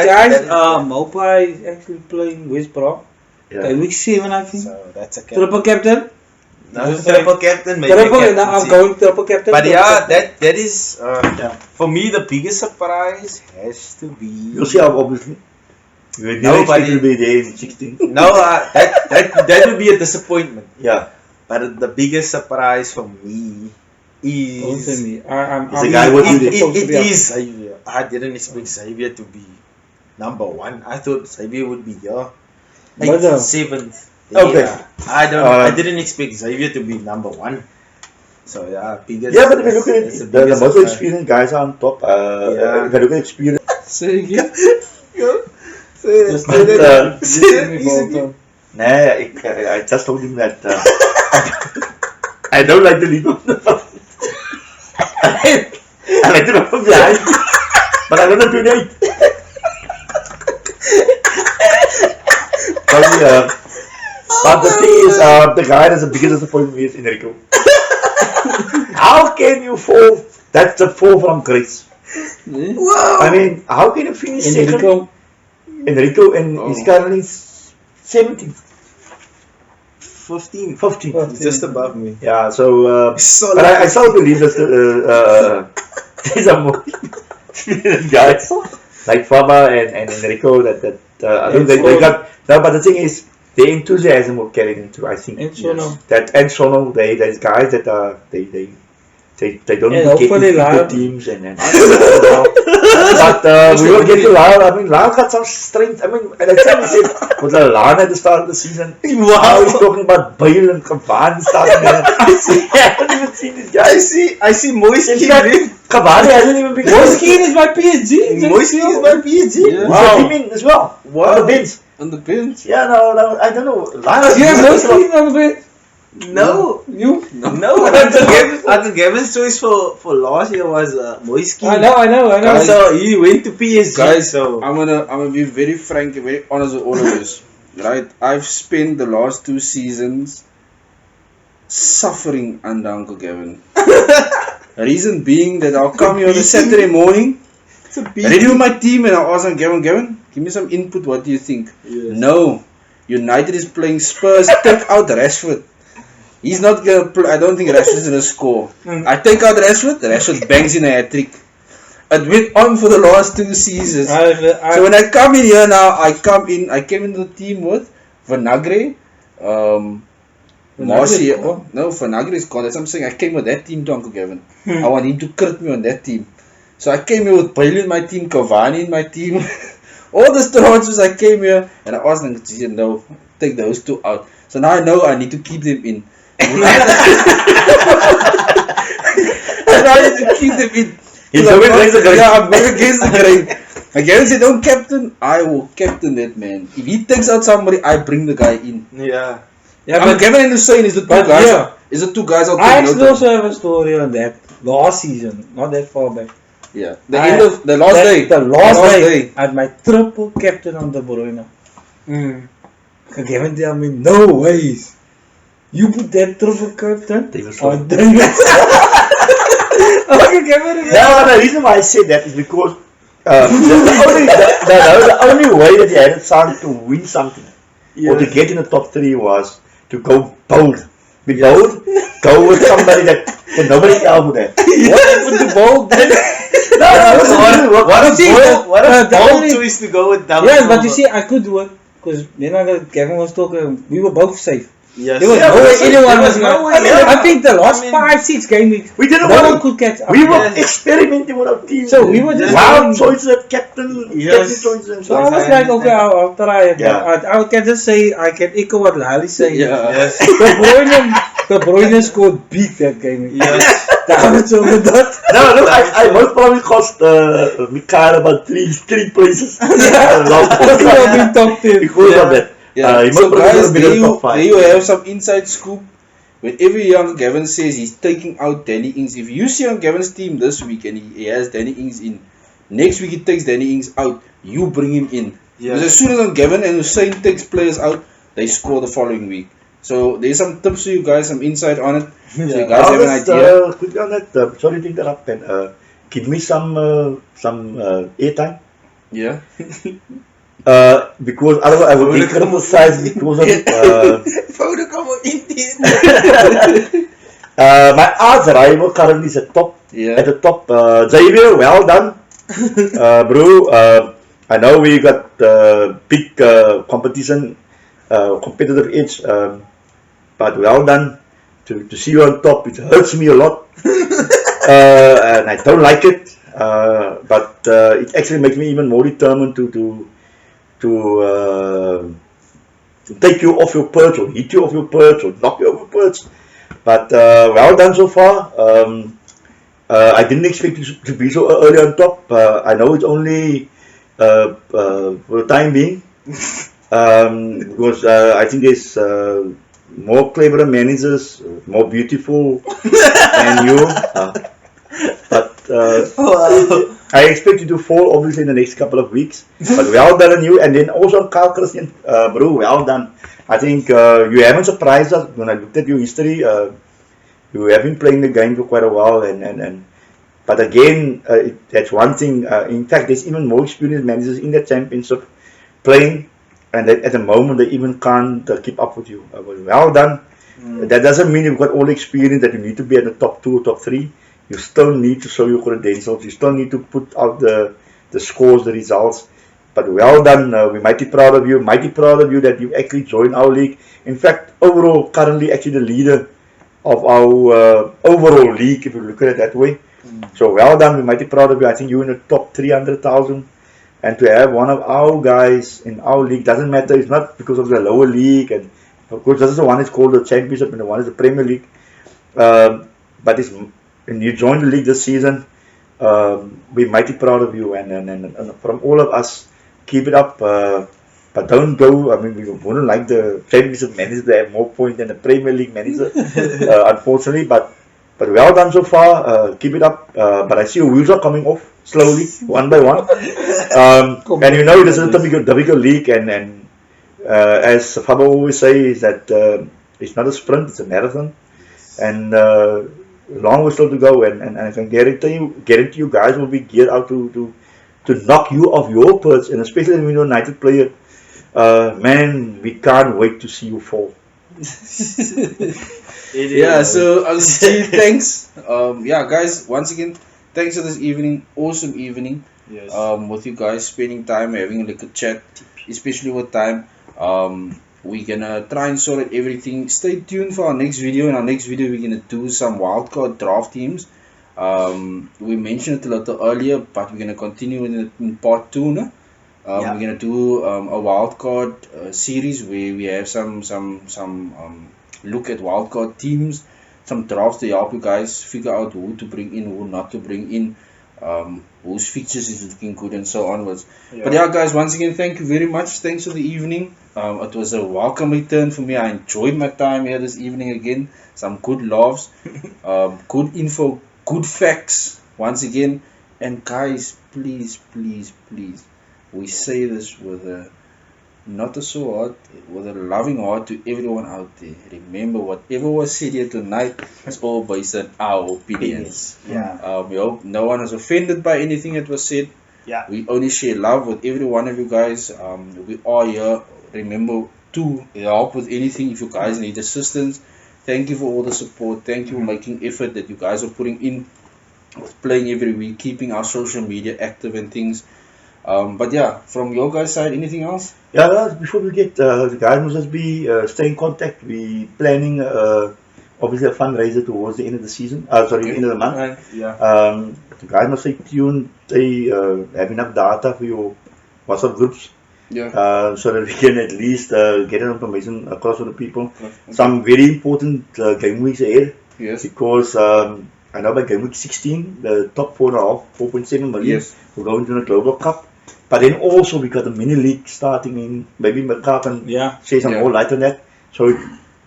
Mopai is actually playing West Brom. Yeah. Week 7, I think. So that's a Triple captain. No, triple captain, maybe Triple, now I'm going triple captain. But yeah, that is for me the biggest surprise has to be. You'll see how obviously. You didn't expect to be there in 16. No, that would be a disappointment. Yeah. But the biggest surprise for me is the guy what you did. It is Xavier. I didn't expect Xavier to be number 1. I thought Xavier would be 7th. Okay. Yeah. I didn't expect Xavier to be number 1. So yeah, biggest. Yeah, but if you look at it, the most experienced guys are on top. If you look at experience. Say again. I just told him that I don't like the lead on the phone. I like to go from behind, but I don't know to date. But the thing is, the guy that's the biggest disappointment is Enrico. How can you fall? That's the fall from grace. Wow. I mean, how can you finish second? Enrico and he's currently 17. 15. Just above me. Yeah, so but I still believe that there's a more experienced guys like Faba and Enrico that I think they got. No, but the thing is, the enthusiasm will carry them through. I think and Sono, there's guys that they don't get into teams and but we will get to Lau. I mean, Lau got some strength. I mean, and I tell you, said was a Lau at the start of the season. Wow, he's talking about Bale and Cavani starting there. I haven't even seen this guy. I see Moiskin. Cavani hasn't even been. Moiskin is my PSG. Moiskin is my PSG. Yeah. Wow. He's in as well. Wow. On the bench. On the bench? Yeah, no, I don't know. Yeah, Moiskin on the bench. No. You? No. Uncle Gavin's choice for last year was Moiskin. I know. Guys, so he went to PSG. Guys, so I'm gonna be very frank and very honest with all of this. Right? I've spent the last 2 seasons suffering under Uncle Gavin. Reason being that I'll come here on a Saturday morning, review my team, and I'll ask him, Gavin, give me some input. What do you think? Yes. No, United is playing Spurs. Take out Rashford. He's not gonna play. I don't think Rashford's gonna score. I take out Rashford bangs in a hat-trick. It went on for the last 2 seasons. So when I come in here now, I came into the team with Vinagre, Marcia. No, Vinagre is gone. That's what I'm saying. I came with that team to Uncle Gavin. I want him to crit me on that team. So I came here with Bailey in my team, Cavani in my team. All the transfers I came here, and I asked them, no, take those 2 out. So now I know I need to keep them in. And I need to keep them in. He's always against the grain. Yeah, I'm going against the grain. Again, say don't captain. I will captain that man. If he takes out somebody, I bring the guy in. Yeah. I'm Gavin and saying is the 2 guys. Yeah. Is the 2 guys out I actually also have a story on that last season, not that far back. Yeah. The last day. The last day. I had my triple captain on De Bruyne. Gavin tell me, no ways. You put that triple captain on David. The reason why I said that is because the only way that he had a chance to win something or to get in the top 3 was to go bold Be bold. Go with somebody that nobody else would have. What happened to bold then? What a bold only- choice to go with down. Yeah, but you see, I could do it because Kevin was talking. We were both safe. Yes. There was Yeah, no way there anyone was was no going. way, yeah. I think the last I mean, 5-6 game weeks, We didn't no want one could catch up. We were Yes. experimenting with our team. So we were just wild doing- choices, captain Yes. choices and So so I on. was like, okay, I'll try it. Yeah. I can just say, I can echo what Lali said. Yeah. Yes. De Bruyne scored big that game. Yes. Daarom zo met dat. No, I most probably cost Mikael about three places. Dat is wel in top 10. Because of that. Yeah. He So most probably guys, will be in the top there 5. you have some inside scoop. Whenever young Gavin says he's taking out Danny Ings, if you see on Gavin's team this week and he has Danny Ings in, next week he takes Danny Ings out, you bring him in. Because as soon as Gavin and Hussein takes players out, they score the following week. So there's some tips for you guys, some insight on it. So you guys have an idea. Quickly on that, sorry to interrupt, and give me some airtime. Yeah. Because otherwise I would be criticized because of my odds rival currently is at Yeah. the top. Xavier, well done, bro. I know we got big competition, competitive edge, but well done to see you on top. It hurts me a lot, and I don't like it. But it actually makes me even more determined to take you off your perch or hit you off your perch or knock you off your perch. But well done so far. I didn't expect you to be so early on top. I know it's only for the time being, because I think there's more clever managers, more beautiful than you. But I expect you to fall obviously in the next couple of weeks. But well done on you, and then also Carl Christian, bro, well done. I think you haven't surprised us when I looked at your history. You have been playing the game for quite a while, but again, that's one thing. In fact, there's even more experienced managers in the championship playing, and at the moment they even can't keep up with you. Well done. That doesn't mean you've got all the experience that you need to be at the top 2 or top 3. You still need to show your credentials. You still need to put out the scores, the results. But well done. We're mighty proud of you. Mighty proud of you that you actually joined our league. In fact, overall, currently actually the leader of our overall league, if you look at it that way. So well done. We're mighty proud of you. I think you're in the top 300,000. And to have one of our guys in our league, doesn't matter. It's not because of the lower league. And of course, this is the one is called the Championship and the one is the Premier League. But it's... And you joined the league this season, we're mighty proud of you, and from all of us, keep it up. But don't go. I mean, we wouldn't like the Championship manager to have more points than the Premier League manager, unfortunately. But well done so far. Keep it up. But I see your wheels are coming off slowly, one by one. And you know this is a typical league, and as Fabo always says, that it's not a sprint; it's a marathon, and. Long way still to go, and I can guarantee you guys will be geared out to knock you off your perch, and especially when you're a United player, man, we can't wait to see you fall. Yeah, so I'll see you. Thanks. Yeah, guys, once again, thanks for this evening. Awesome evening. Yes. With you guys spending time having like a chat, especially with time. We're gonna try and sort out everything. Stay tuned for our next video. In our next video, we're gonna do some wildcard draft teams. We mentioned it a little earlier, but we're gonna continue in part 2. No? We're gonna do a wildcard series where we have some look at wildcard teams, some drafts to help you guys figure out who to bring in, who not to bring in, whose features is looking good, and so onwards. But yeah, guys, once again, thank you very much. Thanks for the evening. It was a welcome return for me. I enjoyed my time here this evening again. Some good laughs, good info, good facts once again. And guys, please, we say this with a not a so hard, with a loving heart to everyone out there. Remember, whatever was said here tonight is all based on our opinions. We hope no one is offended by anything that was said. We only share love with every one of you guys. We are here. Remember to help with anything. If you guys need assistance, Thank you for all the support. Thank you for making effort that you guys are putting in, playing every week, keeping our social media active and things. But yeah, from your guys' side, anything else? Yeah, before we get, the guys must just be stay in contact. We planning obviously a fundraiser towards the end of the season. Sorry, Okay. end of the month. And, yeah. The guys must stay tuned. They have enough data for your WhatsApp groups. Yeah. So that we can at least get information across to the people. Some very important game weeks ahead, Yes. because I know by game week 16, the top 4.7 million Yes. will go into the Global Cup. But then also we got the mini league starting in, maybe Macau can Yeah. say some Yeah. more light on that. So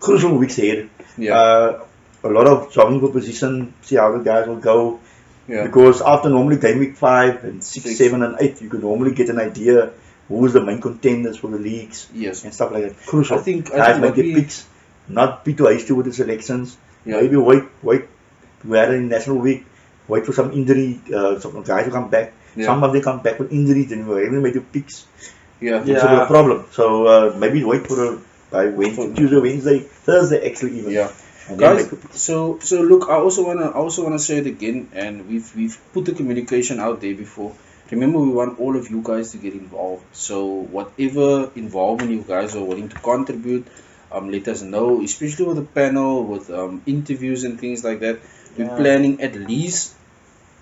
crucial weeks ahead. Yeah. A lot of jogging for position, see how the guys will go. Yeah. Because after normally game week 5 and 6, Six. 7 and 8, you could normally get an idea who's the main contenders for the leagues Yes. and stuff like that. Crucial. I think Guys what make their we- picks, not be too hasty with the selections. Yeah. Maybe wait. We had in National Week, wait for some injury, some guys to come back. Yeah. Some of them come back with injuries, then you haven't made your picks. Yeah. It's a problem. So maybe wait for by Wednesday, Tuesday, Wednesday, Thursday actually even. Yeah. And then Guys, make your picks. so look, I also wanna say it again, and we've put the communication out there before. Remember, we want all of you guys to get involved. So whatever involvement you guys are willing to contribute, let us know. Especially with the panel, with interviews and things like that. We're Yeah. planning at least,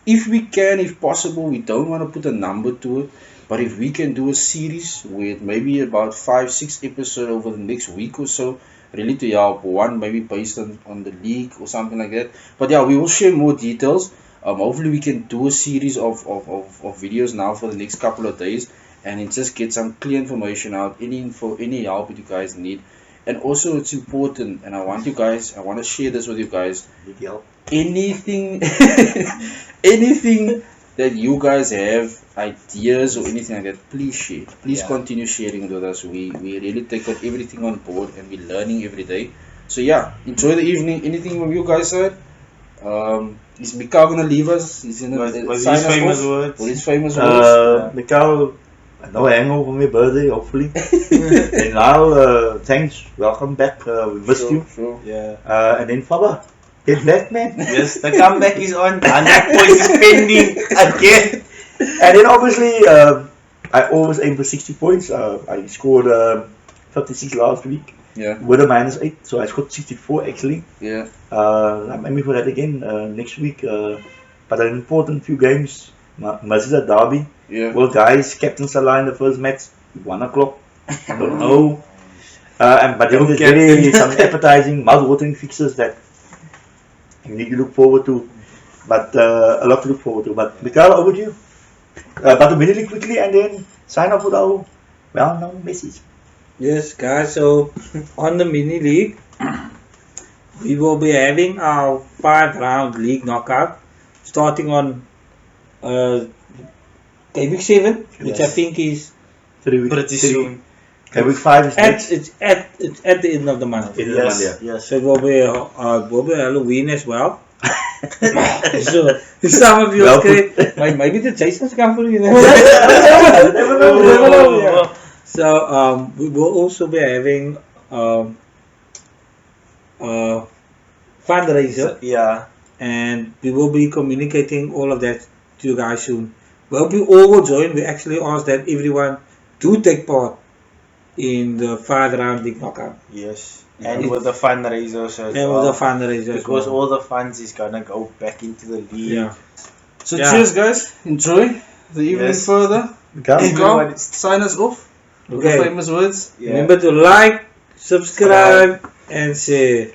if we can, if possible. We don't want to put a number to it, but if we can do a series with maybe about 5-6 episodes over the next week or so, really to help one, maybe based on the league or something like that. But yeah, we will share more details. Hopefully we can do a series of videos now for the next couple of days, and then just get some clear information out, any info, any help that you guys need. And also it's important, and I want to share this with you guys. Need help. Anything anything that you guys have, ideas or anything like that, please share. Please Yeah. continue sharing it with us. We really take everything on board, and we're learning every day. So yeah, enjoy the evening. Anything from you guys side? Is Mikau gonna leave us? He's gonna Was sign his us famous off? words? With his famous words? Mikau, no hangover for my birthday, hopefully. And now, thanks, welcome back. We missed you. Sure. Yeah. And then Faba, get back, man. Yes, the comeback is on. 100 points is pending again. And then obviously, I always aim for 60 points. I scored 56 last week Yeah. with a -8, so I scored 64 actually. Yeah. I'm aiming for that again next week. But an important few games, Mazda Derby. Yeah. Well, guys, Captain Salah in the first match, 1 o'clock. I don't know. But there was really some appetizing, mouth-watering fixtures that you need to look forward to. But a lot to look forward to. But Mikael, over to you. But immediately quickly and then sign up with our well-known message. Yes, guys. So on the mini league, we will be having our 5-round league knockout starting on game week 7, which I Yes. think is 3 weeks. Pretty soon. Week 5 is next. it's at the end of the month. End of the month, yeah. Yes. So it will be Halloween as well. So some of you Well will say, maybe the Jason's company. You know? Never know. Never know, yeah. So we will also be having fundraiser, Yeah. and we will be communicating all of that to you guys soon. We hope you all will join. We actually ask that everyone do take part in the 5-round league knockout. Yes. And with the fundraisers as And well. with the fundraiser as Because well. all the funds is gonna go back into the league. Yeah. So Yeah. cheers, guys. Enjoy the evening Yes. further. Mikael? Mikau, sign us off. With the Okay. famous words. Yeah. Remember to like, subscribe, and share.